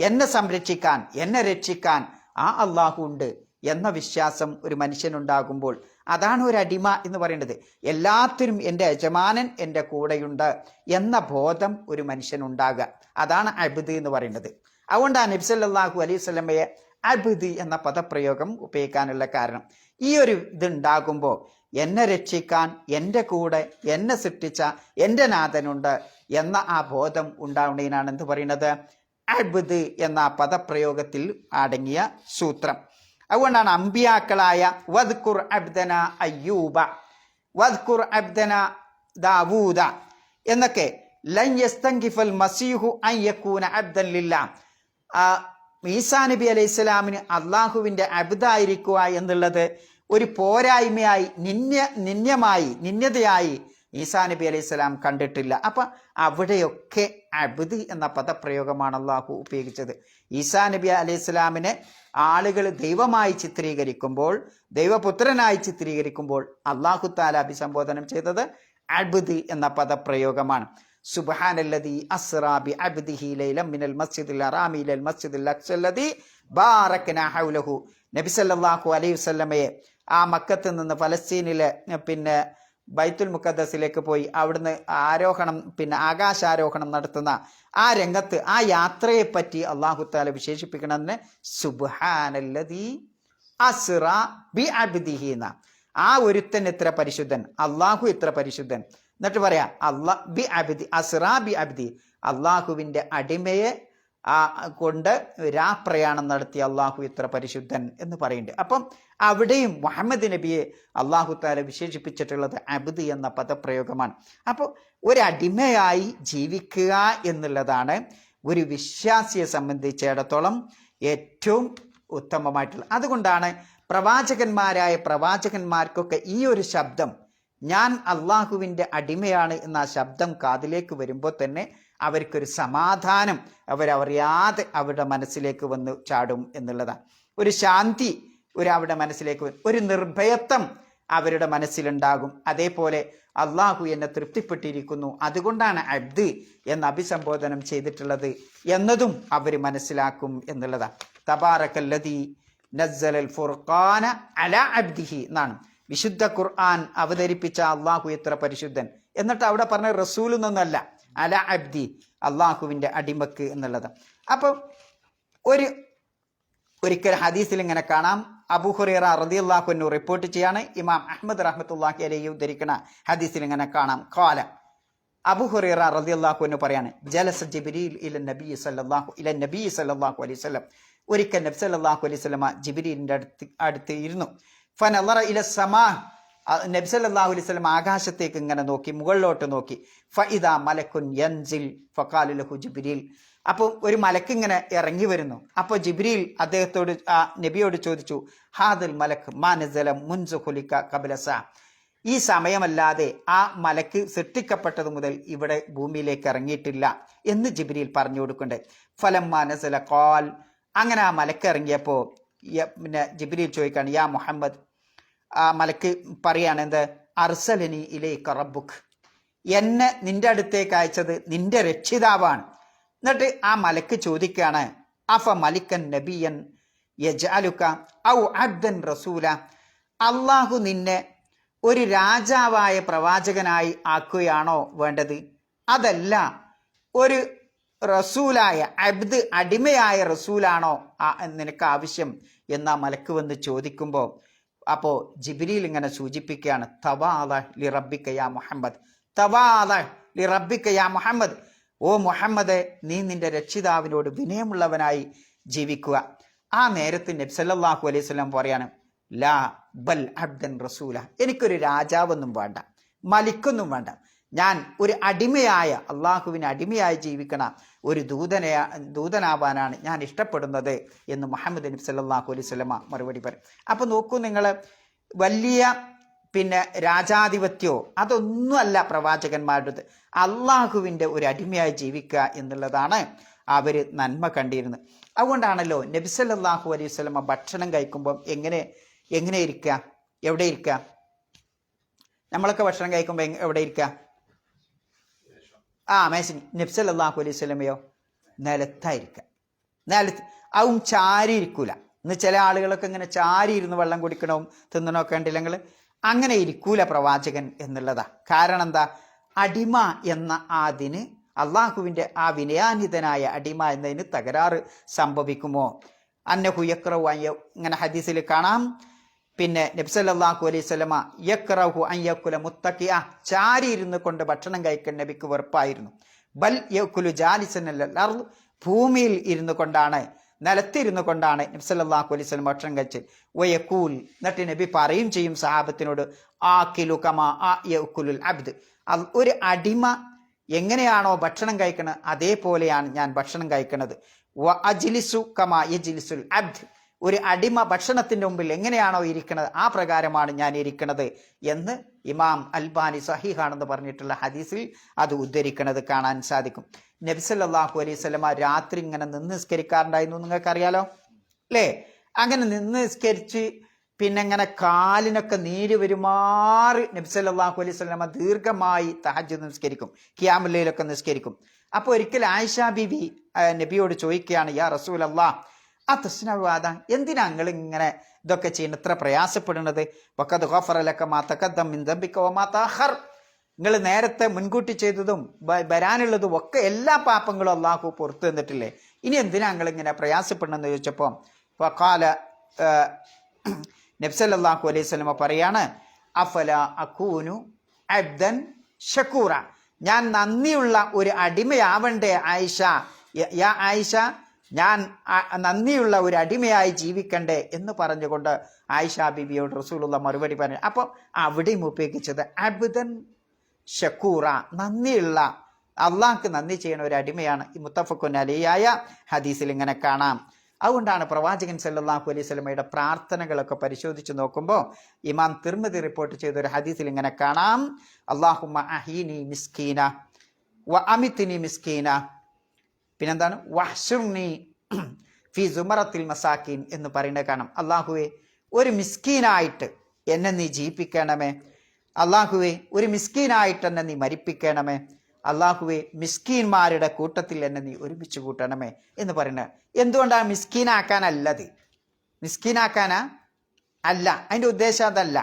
എന്നെ സംരക്ഷിക്കാൻ, എന്നെ രക്ഷിക്കാൻ ആ അള്ളാഹു ഉണ്ട് എന്ന വിശ്വാസം ഒരു മനുഷ്യനുണ്ടാകുമ്പോൾ അതാണ് ഒരു അടിമ എന്ന് പറയുന്നത്. എല്ലാത്തിനും എൻ്റെ യജമാനൻ എൻ്റെ കൂടെയുണ്ട് എന്ന ബോധം ഒരു മനുഷ്യനുണ്ടാകുക, അതാണ് അബ്ദ് എന്ന് പറയുന്നത്. അതുകൊണ്ടാണ് നബി സല്ലല്ലാഹു അലൈഹി വസല്ലമയെ അബ്ദ് എന്ന പദപ്രയോഗം ഉപയോഗിക്കാനുള്ള കാരണം. ഈ ഒരു ഇതുണ്ടാകുമ്പോൾ എന്നെ രക്ഷിക്കാൻ എൻ്റെ കൂടെ എന്നെ സൃഷ്ടിച്ച എൻ്റെ നാഥനുണ്ട് എന്ന ആ ബോധം ഉണ്ടാവുന്നതിനാണ് എന്ത് പറയുന്നത്? അബ്ദ് എന്ന പദപ്രയോഗത്തിൽ അടങ്ങിയ സൂത്രം. അതുകൊണ്ടാണ് അമ്പിയാക്കളായ വദ്കുർ അബ്ദന അയ്യൂബ, വദ്കുർ അബ്ദന ദാവൂദ എന്നൊക്കെ ലൻ യസ്തൻകിഫൽ മസീഹു അൻ യകൂന അബ്ദൻ ലില്ലാഹ്, ഈസാ നബി അലൈഹി സ്വലാമിന് അള്ളാഹുവിൻ്റെ അബ്ദായിരിക്കുക എന്നുള്ളത് ഒരു പോരായ്മയായി നിന്യതയായി ഈസാ നബി അലൈഹി സ്വലാം കണ്ടിട്ടില്ല. അപ്പം അവിടെയൊക്കെ അബ്ദ് എന്ന പദപ്രയോഗമാണ് അള്ളാഹു ഉപയോഗിച്ചത്. ഈസാ നബി അലൈഹി സ്വലാമിനെ ആളുകൾ ദൈവമായി ചിത്രീകരിക്കുമ്പോൾ, ദൈവപുത്രനായി ചിത്രീകരിക്കുമ്പോൾ അള്ളാഹു തആല അഭിസംബോധനം ചെയ്തത് അബ്ദ് എന്ന പദപ്രയോഗമാണ്. സുബ്ഹാനല്ലദീ അസ്റാ ബി അബ്ദിഹി ലൈലൻ മിനൽ മസ്ജിദിൽ ഹറാമി ഇലൽ മസ്ജിദിൽ അഖ്സല്ലദീ ബാറക്നാ ഹൗലഹു, നബി സല്ലല്ലാഹു അലൈഹി വസല്ലമയെ ആ മക്കത്ത് നിന്ന് ഫലസ്തീനിലെ പിന്നെ ബൈത്തുൽ മുഖദ്ദസിലേക്ക് പോയി അവിടുന്ന് ആകാശാരോഹണം നടത്തുന്ന ആ രംഗത്ത്, ആ യാത്രയെ പറ്റി അല്ലാഹു തആല വിശേഷിപ്പിക്കണമെന്ന് സുബ്ഹാനല്ലദീ അസ്റാ ബി അബ്ദിഹി എന്ന ആ ഒരുത്തൻ എത്ര പരിശുദ്ധൻ, അള്ളാഹു എത്ര പരിശുദ്ധൻ. എന്നിട്ട് പറയാ ബി അബ്ദി അസ്റാ ബി അബ്ദി, അള്ളാഹുവിൻ്റെ അടിമയെ കൊണ്ട് രാപ്രയാണം നടത്തിയ അള്ളാഹു ഇത്ര പരിശുദ്ധൻ എന്ന് പറയുന്നുണ്ട്. അപ്പം അവിടെയും മുഹമ്മദ് നബിയെ അള്ളാഹു താല വിശേഷിപ്പിച്ചിട്ടുള്ളത് അബ്ദ് എന്ന പദപ്രയോഗമാണ്. അപ്പോൾ ഒരടിമയായി ജീവിക്കുക എന്നുള്ളതാണ് ഒരു വിശ്വാസിയെ സംബന്ധിച്ചിടത്തോളം ഏറ്റവും ഉത്തമമായിട്ടുള്ളത്. അതുകൊണ്ടാണ് പ്രവാചകന്മാർക്കൊക്കെ ഈ ഒരു ശബ്ദം, ഞാൻ അള്ളാഹുവിൻ്റെ അടിമയാണ് എന്ന ശബ്ദം കാതിലേക്ക് വരുമ്പോൾ തന്നെ അവർക്കൊരു സമാധാനം അവരറിയാതെ അവരുടെ മനസ്സിലേക്ക് വന്ന് ചാടും എന്നുള്ളതാണ്. ഒരു ശാന്തി അവരുടെ മനസ്സിലേക്ക് വരും, ഒരു നിർഭയത്വം അവരുടെ മനസ്സിലുണ്ടാകും. അതേപോലെ അള്ളാഹു എന്നെ തൃപ്തിപ്പെട്ടിരിക്കുന്നു, അതുകൊണ്ടാണ് അബ്ദ് എന്ന് അഭിസംബോധനം ചെയ്തിട്ടുള്ളത് എന്നതും അവർ മനസ്സിലാക്കും എന്നുള്ളതാണ്. തബാറക്കല്ലദീ നസ്സലൽ ഫുർഖാന അലാ അബ്ദിഹി എന്നാണ് വിശുദ്ധ ഖുർആൻ അവതരിപ്പിച്ച അള്ളാഹു എത്ര പരിശുദ്ധൻ. എന്നിട്ട് അവിടെ പറഞ്ഞ റസൂൽ എന്നൊന്നല്ല, അല അബ്ദി, അള്ളാഹുവിൻ്റെ അടിമക്ക് എന്നുള്ളത്. അപ്പം ഒരിക്കൽ ഹദീസിൽ ഇങ്ങനെ കാണാം, അബൂ ഹുറൈറ റളിയല്ലാഹു അൻഹു റിപ്പോർട്ട് ചെയ്യാണ്, ഇമാം അഹ്മദ് റഹ്മത്തുള്ളാഹി അലൈഹി ഉദ്ധരിക്കുന്ന ഹദീസിൽ ഇങ്ങനെ കാണാം, ഖാല അബൂ ഹുറൈറ റളിയല്ലാഹു അൻഹു പറയാണ്, ജലസ ജിബ്രീൽ ഇലൻ നബി സല്ലല്ലാഹു അലൈഹി വസല്ലം. ഒരിക്കൽ നബി സല്ലല്ലാഹു അലൈഹി വസല്ലമ ജിബ്രീലിന്റെ അടുത്ത് ഇരുന്നു. ഫനളറ ഇല സമാ, നബി സല്ലല്ലാഹു അലൈഹി വസല്ലം ആകാശത്തേക്ക് ഇങ്ങനെ നോക്കി, മുകളിലോട്ട് നോക്കി. ഫഇദാ മലക്കുൻ യൻസിൽ ഫഖാല ലഹു ജിബ്രീൽ, അപ്പോൾ ഒരു മലക്ക് ഇങ്ങനെ ഇറങ്ങി വരുന്നു. അപ്പോൾ ജിബ്രീൽ അദ്ദേഹത്തോട് നബിയോട് ചോദിച്ചു, ഹാദൽ മലക്ക് മാ നസല മുൻസു ഖുലിക ഖബല സഅ, ഈ സമയമല്ലാതെ ആ മലക്ക് സൃഷ്ടിക്കപ്പെട്ടത് മുതൽ ഇവിടെ ഭൂമിയിലേക്ക് ഇറങ്ങിയിട്ടില്ല എന്ന് ജിബ്രീൽ പറഞ്ഞു കൊടുക്കുന്നുണ്ട്. ഫലമ്മാ നസല ഖാൽ, അങ്ങനെ ആ മലക്ക് ഇറങ്ങിയപ്പോൾ പിന്നെ ജിബ്രീൽ ചോദിക്കാണ്, യാ മുഹമ്മദ്, ആ മലക്ക് പറയാണ് എന്ത്, അർസലനി ഇലൈക റബ്ബുക്, എന്നെ നിന്റെ അടുത്തേക്ക് അയച്ചത് നിന്റെ രക്ഷിതാവാണ്. എന്നിട്ട് ആ മലക്ക് ചോദിക്കുകയാണ്, അഫ മലിക്കൻ നബിയൻ യജഅലുക ഔ അബ്ദൻ റസൂല, അള്ളാഹു നിന്നെ ഒരു രാജാവായ പ്രവാചകനായി ആക്കുകയാണോ വേണ്ടത്, അതല്ല ഒരു റസൂലായ അബ്ദ് അടിമയായ റസൂലാണോ നിനക്ക് ആവശ്യം എന്നാ മലക്ക് വന്ന് ചോദിക്കുമ്പോൾ, അപ്പോൾ ജിബ്രീൽ ഇങ്ങനെ സൂചിപ്പിക്കുകയാണ്, തവാദ ലി റബ്ബിക യാ മുഹമ്മദ്, തവാദ ലി റബ്ബിക യാ മുഹമ്മദ്, ഓ മുഹമ്മദ്, നീ നിന്റെ രക്ഷിതാവിനോട് വിനയമുള്ളവനായി ജീവിക്കുക. ആ നേരത്ത് നബി സല്ലല്ലാഹു അലൈഹി വസല്ലം പറയാണ്, ലാ ബൽ അബ്ദൻ റസൂല, എനിക്കൊരു രാജാവൊന്നും വേണ്ട, മലിക്കൊന്നും വേണ്ട, ഞാൻ ഒരു അടിമയായ, അള്ളാഹുവിന് അടിമയായി ജീവിക്കണ ഒരു ദൂതനാവാനാണ് ഞാൻ ഇഷ്ടപ്പെടുന്നത് എന്ന് മുഹമ്മദ് നബി സല്ലല്ലാഹു അലൈഹി വസല്ലമ മറുപടി പറയും. അപ്പോൾ നോക്കൂ നിങ്ങൾ, വലിയ രാജാധിപത്യമോ അതൊന്നുമല്ല പ്രവാചകന്മാരുടേത്, അള്ളാഹുവിൻ്റെ ഒരു അടിമയായി ജീവിക്കുക എന്നുള്ളതാണ് അവർ നന്മ കണ്ടിരുന്നത്. അതുകൊണ്ടാണല്ലോ നബി സല്ലല്ലാഹു അലൈഹി വസല്ലമ ഭക്ഷണം കഴിക്കുമ്പം എങ്ങനെ ഇരിക്കുക, എവിടെ ഇരിക്കുക? നമ്മളൊക്കെ ഭക്ഷണം കഴിക്കുമ്പോൾ എവിടെ ഇരിക്കുക? മേശ. നബി സല്ലല്ലാഹു അലൈഹി വസല്ലമയോ നിലത്തായിരിക്കുക, നിലത്ത്. അതും ചാരി ഇരിക്കൂല. ഇന്ന് ചില ആളുകളൊക്കെ ഇങ്ങനെ ചാരി ഇരുന്ന് വെള്ളം കുടിക്കണവും തിന്നണമൊക്കെ ഉണ്ടില്ലെങ്കിൽ അങ്ങനെ ഇരിക്കൂല പ്രവാചകൻ എന്നുള്ളതാ. കാരണം എന്താ? അടിമ എന്ന അതിന്, അള്ളാഹുവിൻ്റെ ആ വിനയാന്വിതനായ അടിമ എന്നതിന് തകരാറ് സംഭവിക്കുമോ? അന്നഹു യക്റഹു ഇങ്ങനെ ഹദീസിൽ കാണാം, പിന്നെ നബി സല്ലല്ലാഹു അലൈഹി വസല്ലമ യക്റഹു അൻ യക്കുല മുത്തഖിഅ, ചാരി ഇരുന്ന് കൊണ്ട് ഭക്ഷണം കഴിക്കാൻ നബിക്ക് വെറുപ്പായിരുന്നു. ബൽ യക്കുലു ജാലിസൻ അലൽ അർള്, ഭൂമിയിൽ ഇരുന്നു കൊണ്ടാണ്, നിലത്തിരുന്നു കൊണ്ടാണ് നബി സല്ലല്ലാഹു അലൈഹി വസല്ലം ഭക്ഷണം കഴിച്ചത്. വയക്കൂൽ, എന്നിട്ട് നബി പറയും ചെയ്യും സഹാബത്തിനോട്, ആകിലു കമാ യക്കുലുൽ അബ്ദ്, ഒരു അടിമ എങ്ങനെയാണോ ഭക്ഷണം കഴിക്കുന്നത് അതേപോലെയാണ് ഞാൻ ഭക്ഷണം കഴിക്കുന്നത്. വ അജ്ലിസു കമാ യജ്ലിസുൽ അബ്ദ്, ഒരു അടിമ ഭക്ഷണത്തിൻ്റെ മുമ്പിൽ എങ്ങനെയാണോ ഇരിക്കുന്നത് ആ പ്രകാരമാണ് ഞാൻ ഇരിക്കുന്നത് എന്ന് ഇമാം അൽബാനി സഹീഹാണെന്ന് പറഞ്ഞിട്ടുള്ള ഹദീസിൽ അത് ഉദ്ധരിക്കുന്നത് കാണാൻ സാധിക്കും. നബി സല്ലല്ലാഹു അലൈഹി വസല്ലമ രാത്രി ഇങ്ങനെ നിന്ന് നിസ്കരിക്കാറുണ്ടായിരുന്നു, നിങ്ങൾക്കറിയാലോ അല്ലേ? അങ്ങനെ നിന്ന് നിസ്കരിച്ച് പിന്നെ ഇങ്ങനെ കാലിനൊക്കെ നീര് വരുമാറി നബി സല്ലല്ലാഹു അലൈഹി വസല്ലമ ദീർഘമായി തഹജ്ജുദ് നിസ്കരിക്കും, ഖിയാമുൽ ലൈലൊക്കെ നിസ്കരിക്കും. അപ്പോൾ ഒരിക്കൽ ആയിഷ ബീവി നബിയോട് ചോദിക്കുകയാണ്, യാ റസൂലല്ലാഹ് അതസ്നവാദ, എന്തിനാ നിങ്ങൾ ഇങ്ങനെ ഇതൊക്കെ ചെയ്യുന്നത്, ഇത്ര പ്രയാസപ്പെടുന്നത്? വഖദ് ഗഫറ ലക മാ തഖദ്ദം മിൻ ദംബിക വമാ തഅഖർ, നിങ്ങൾ നേരത്തെ മുൻകൂട്ടി ചെയ്തതും വരാനുള്ളതും ഒക്കെ എല്ലാ പാപങ്ങളും അള്ളാഹു പുറത്തു തന്നിട്ടില്ലേ, ഇനി എന്തിനാ നിങ്ങൾ ഇങ്ങനെ പ്രയാസപ്പെടണമെന്ന് ചോദിച്ചപ്പോൾ ഫഖാല നബി സല്ലല്ലാഹു അലൈഹി വസല്ലമ പറയാണ്, അഫല അകൂനു അബ്ദൻ ഷക്കൂറ, ഞാൻ നന്ദിയുള്ള ഒരു അടിമയാവണ്ടേ ആയിഷ യാ ആയിഷ, ഞാൻ നന്ദിയുള്ള ഒരു അടിമയായി ജീവിക്കണ്ടേ എന്ന് പറഞ്ഞുകൊണ്ട് ആയിഷ ബീബിയോട് റസൂലുള്ള മറുപടി പറഞ്ഞു. അപ്പം അവിടെയും ഉപയോഗിച്ചത് അബ്ദൻ ഷക്കൂറ, നന്ദിയുള്ള, അള്ളാഹ്ക്ക് നന്ദി ചെയ്യുന്ന ഒരു അടിമയാണ്. ഈ മുത്തഫഖുൻ അലൈഹിയായ ഹദീസിൽ ഇങ്ങനെ കാണാം. അതുകൊണ്ടാണ് പ്രവാചകൻ സല്ലല്ലാഹു അലൈഹി വസല്ലമയുടെ പ്രാർത്ഥനകളൊക്കെ പരിശോധിച്ച് നോക്കുമ്പോൾ ഇമാം തിർമിദി റിപ്പോർട്ട് ചെയ്ത ഒരു ഹദീസിൽ ഇങ്ങനെ കാണാം, അല്ലാഹുമ്മ അഹീനി മിസ്കീന വ അമിത്നി മിസ്കീന, പിന്നെന്താണ്, വഹ്ശുർനി ഫി സുമറത്തിൽ മസാക്കീൻ എന്ന് പറയുന്നത് കാണാം. അള്ളാഹുവെ, ഒരു മിസ്കീനായിട്ട് എന്നെ നീ ജീവിപ്പിക്കണമേ. അള്ളാഹുവെ, ഒരു മിസ്കീനായിട്ട് എന്നെ നീ മരിപ്പിക്കണമേ. അള്ളാഹുവെ, മിസ്കീന്മാരുടെ കൂട്ടത്തിൽ എന്നെ നീ ഒരുമിച്ച് കൂട്ടണമേ എന്ന് പറയുന്നത്. എന്തുകൊണ്ടാണ് മിസ്കീനാക്കാനല്ലത്? മിസ്കീനാക്കാനാ അല്ല, അതിൻ്റെ ഉദ്ദേശം അതല്ല.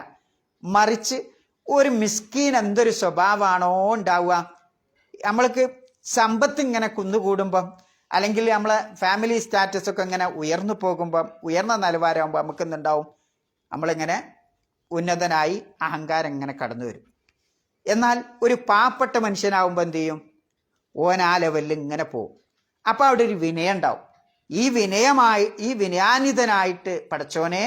മറിച്ച് ഒരു മിസ്കീൻ എന്തൊരു സ്വഭാവമാണോ ഉണ്ടാവുക, നമ്മൾക്ക് സമ്പത്ത് ഇങ്ങനെ കുന്നുകൂടുമ്പം, അല്ലെങ്കിൽ നമ്മളെ ഫാമിലി സ്റ്റാറ്റസ് ഒക്കെ ഇങ്ങനെ ഉയർന്നു പോകുമ്പം, ഉയർന്ന നിലവാരമാകുമ്പോൾ നമുക്ക് എന്തുണ്ടാവും, നമ്മളിങ്ങനെ ഉന്നതനായി അഹങ്കാരം ഇങ്ങനെ കടന്നു വരും. എന്നാൽ ഒരു പാവപ്പെട്ട മനുഷ്യനാവുമ്പോൾ എന്ത് ചെയ്യും, ഓൻ ആ ലെവലിൽ ഇങ്ങനെ പോകും. അപ്പോൾ അവിടെ ഒരു വിനയം ഉണ്ടാവും. ഈ വിനയാനിതനായിട്ട് പടച്ചോനെ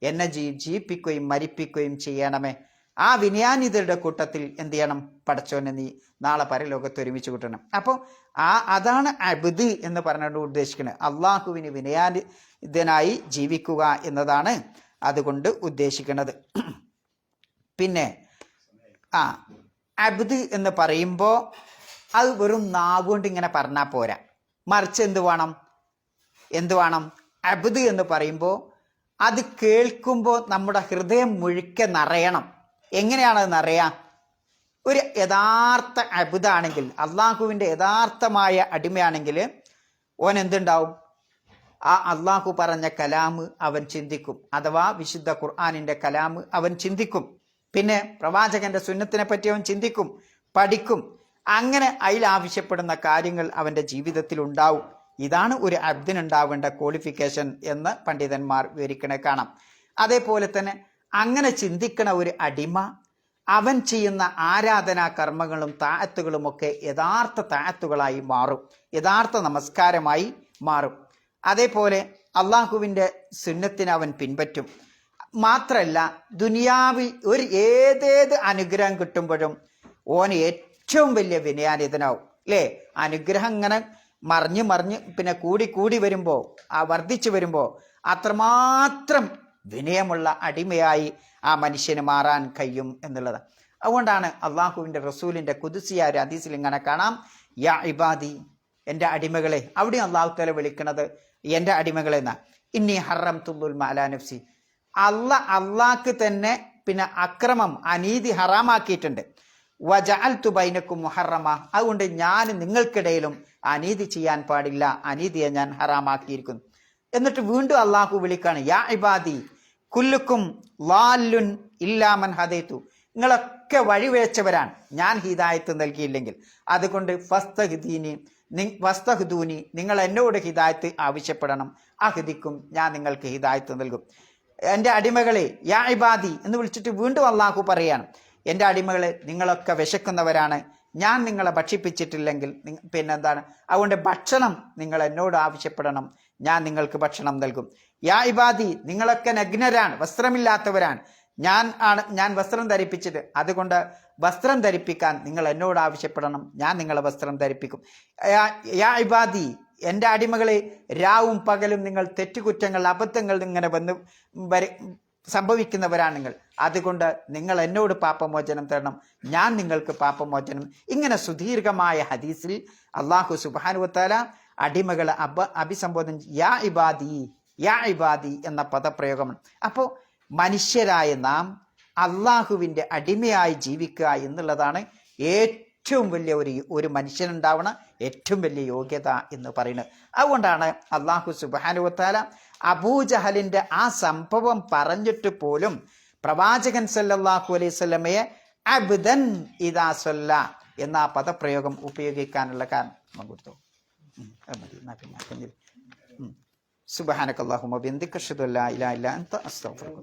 എന്നെ ജീവിപ്പിക്കുകയും മരിപ്പിക്കുകയും ചെയ്യണമേ. ആ വിനയാനിതരുടെ കൂട്ടത്തിൽ എന്ത് ചെയ്യണം, പടച്ചോനെ നീ നാളെ പരലോകത്ത് ഒരുമിച്ച് കൂട്ടണം. അപ്പോൾ അതാണ് അബ്ദ് എന്ന് പറഞ്ഞുകൊണ്ട് ഉദ്ദേശിക്കുന്നത്. അള്ളാഹുവിന് വിനയാനിതനായി ജീവിക്കുക എന്നതാണ് അതുകൊണ്ട് ഉദ്ദേശിക്കുന്നത്. പിന്നെ അബ്ദ് എന്ന് പറയുമ്പോൾ അത് വെറും നാവുകൊണ്ട് ഇങ്ങനെ പറഞ്ഞാൽ പോരാ, മറിച്ച് എന്ത് വേണം, അബ്ദ് എന്ന് പറയുമ്പോൾ അത് കേൾക്കുമ്പോൾ നമ്മുടെ ഹൃദയം മുഴുക്കെ നിറയണം. എങ്ങനെയാണത് നിറയാം? ഒരു യഥാർത്ഥ അബ്ദാണെങ്കിൽ, അള്ളാഹുവിൻ്റെ യഥാർത്ഥമായ അടിമയാണെങ്കിൽ ഓൻ എന്തുണ്ടാവും, ആ അള്ളാഹു പറഞ്ഞ കലാമ് അവൻ ചിന്തിക്കും, അഥവാ വിശുദ്ധ ഖുർആനിൻ്റെ കലാമ് അവൻ ചിന്തിക്കും. പിന്നെ പ്രവാചകന്റെ സുന്നത്തിനെ പറ്റി അവൻ ചിന്തിക്കും, പഠിക്കും. അങ്ങനെ അതിലാവശ്യപ്പെടുന്ന കാര്യങ്ങൾ അവൻ്റെ ജീവിതത്തിൽ ഉണ്ടാവും. ഇതാണ് ഒരു അബ്ദിനുണ്ടാവേണ്ട ക്വാളിഫിക്കേഷൻ എന്ന് പണ്ഡിതന്മാർ വിവരിക്കണേ കാണാം. അതേപോലെ തന്നെ അങ്ങനെ ചിന്തിക്കണ ഒരു അടിമ അവൻ ചെയ്യുന്ന ആരാധനാ കർമ്മങ്ങളും താഅത്തുകളും ഒക്കെ യഥാർത്ഥ താഅത്തുകളായി മാറും, യഥാർത്ഥ നമസ്കാരമായി മാറും. അതേപോലെ അള്ളാഹുവിൻ്റെ സുന്നത്തിനെ അവൻ പിൻപറ്റും. മാത്രമല്ല, ദുനിയാവിൽ ഏതേത് അനുഗ്രഹം കിട്ടുമ്പോഴും ഓന് ഏറ്റവും വലിയ വിനയാനിതനാവും. അല്ലേ? അനുഗ്രഹം ഇങ്ങനെ മറിഞ്ഞ് പിന്നെ കൂടി വരുമ്പോൾ, വർദ്ധിച്ചു വരുമ്പോൾ അത്രമാത്രം വിനയമുള്ള അടിമയായി ആ മനുഷ്യന് മാറാൻ കഴിയും എന്നുള്ളത്. അതുകൊണ്ടാണ് അള്ളാഹുവിൻ്റെ റസൂലിൻ്റെ ഖുദ്സിയായ ഒരു ഹദീസിൽ ഇങ്ങനെ കാണാം, യാ ഇബാദി, എൻ്റെ അടിമകളെ. അവിടെയും അള്ളാഹു തആല വിളിക്കുന്നത് എൻ്റെ അടിമകളെ എന്നാ. ഇന്നി ഹറംതു ദുൽമ അലാ നഫ്സി, അള്ളാഹ്ക്ക് തന്നെ പിന്നെ അക്രമം, അനീതി ഹറാമാക്കിയിട്ടുണ്ട്. വജഅൽതു ബൈനക്കും മുഹറമ, അതുകൊണ്ട് ഞാൻ നിങ്ങൾക്കിടയിലും അനീതി ചെയ്യാൻ പാടില്ല, അനീതിയെ ഞാൻ ഹറാമാക്കിയിരിക്കുന്നു. എന്നിട്ട് വീണ്ടും അള്ളാഹു വിളിക്കാണ്, യാ ഇബാദി കുല്ലുക്കും ളാല്ലുൻ ഇല്ലാ മൻ ഹദൈതു, നിങ്ങളൊക്കെ വഴിവേച്ചവരാണ് ഞാൻ ഹിദായത്ത് നൽകിയില്ലെങ്കിൽ. അതുകൊണ്ട് വസ്തഹ്ദൂനി, നിങ്ങൾ എന്നോട് ഹിദായത്ത് ആവശ്യപ്പെടണം, അഹ്ദിക്കും, ഞാൻ നിങ്ങൾക്ക് ഹിദായത്ത് നൽകും. എൻ്റെ അടിമകളെ, യാ ഇബാദി എന്ന് വിളിച്ചിട്ട് വീണ്ടും അള്ളാഹു പറയാണ്, എൻ്റെ അടിമകളെ, നിങ്ങളൊക്കെ വിശക്കുന്നവരാണ്, ഞാൻ നിങ്ങളെ ഭക്ഷിപ്പിച്ചിട്ടില്ലെങ്കിൽ പിന്നെന്താണ്, അതുകൊണ്ട് ഭക്ഷണം നിങ്ങൾ എന്നോട് ആവശ്യപ്പെടണം, ഞാൻ നിങ്ങൾക്ക് ഭക്ഷണം നൽകും. യാ ഇബാദി, നിങ്ങളൊക്കെ നഗ്നരാണ്, വസ്ത്രമില്ലാത്തവരാണ്, ഞാൻ വസ്ത്രം ധരിപ്പിച്ചിട്ട്, അതുകൊണ്ട് വസ്ത്രം ധരിപ്പിക്കാൻ നിങ്ങൾ എന്നോട് ആവശ്യപ്പെടണം, ഞാൻ നിങ്ങളെ വസ്ത്രം ധരിപ്പിക്കും. യാ ഇബാദി, എൻ്റെ അടിമകളെ, രാവും പകലും നിങ്ങൾ തെറ്റുകുറ്റങ്ങൾ, അബദ്ധങ്ങൾ ഇങ്ങനെ സംഭവിക്കുന്നവരാണ് നിങ്ങൾ, അതുകൊണ്ട് നിങ്ങൾ എന്നോട് പാപമോചനം തരണം, ഞാൻ നിങ്ങൾക്ക് പാപമോചനം. ഇങ്ങനെ സുദീർഘമായ ഹദീസിൽ അള്ളാഹു സുബ്ഹാനഹു വ തആല അടിമകളെ അഭിസംബോധന യാ ഇബാദി, യാ ഇബാദി എന്ന പദപ്രയോഗമാണ്. അപ്പോൾ മനുഷ്യരായ നാം അള്ളാഹുവിൻ്റെ അടിമയായി ജീവിക്കുക എന്നുള്ളതാണ് ഏറ്റവും വലിയ ഒരു മനുഷ്യനുണ്ടാവണ ഏറ്റവും വലിയ യോഗ്യത എന്ന് പറയുന്നത്. അതുകൊണ്ടാണ് അള്ളാഹു സുബ്ഹാനഹു വ തആല അബൂജഹലിൻ്റെ ആ സംഭവം പറഞ്ഞിട്ട് പോലും പ്രവാചകൻ സല്ലല്ലാഹു അലൈഹി വസല്ലമയെ അബ്ദൻ ഇദാ സല്ല എന്ന ആ പദപ്രയോഗം ഉപയോഗിക്കാനുള്ള കാരണം കൊടുത്തു. സുബ്ഹാനകല്ലാഹുമ്മ വബിഹംദിക അശ്ഹദു അല്ലാ ഇലാഹ ഇല്ലാ അൻത അസ്തഗ്ഫിറുക.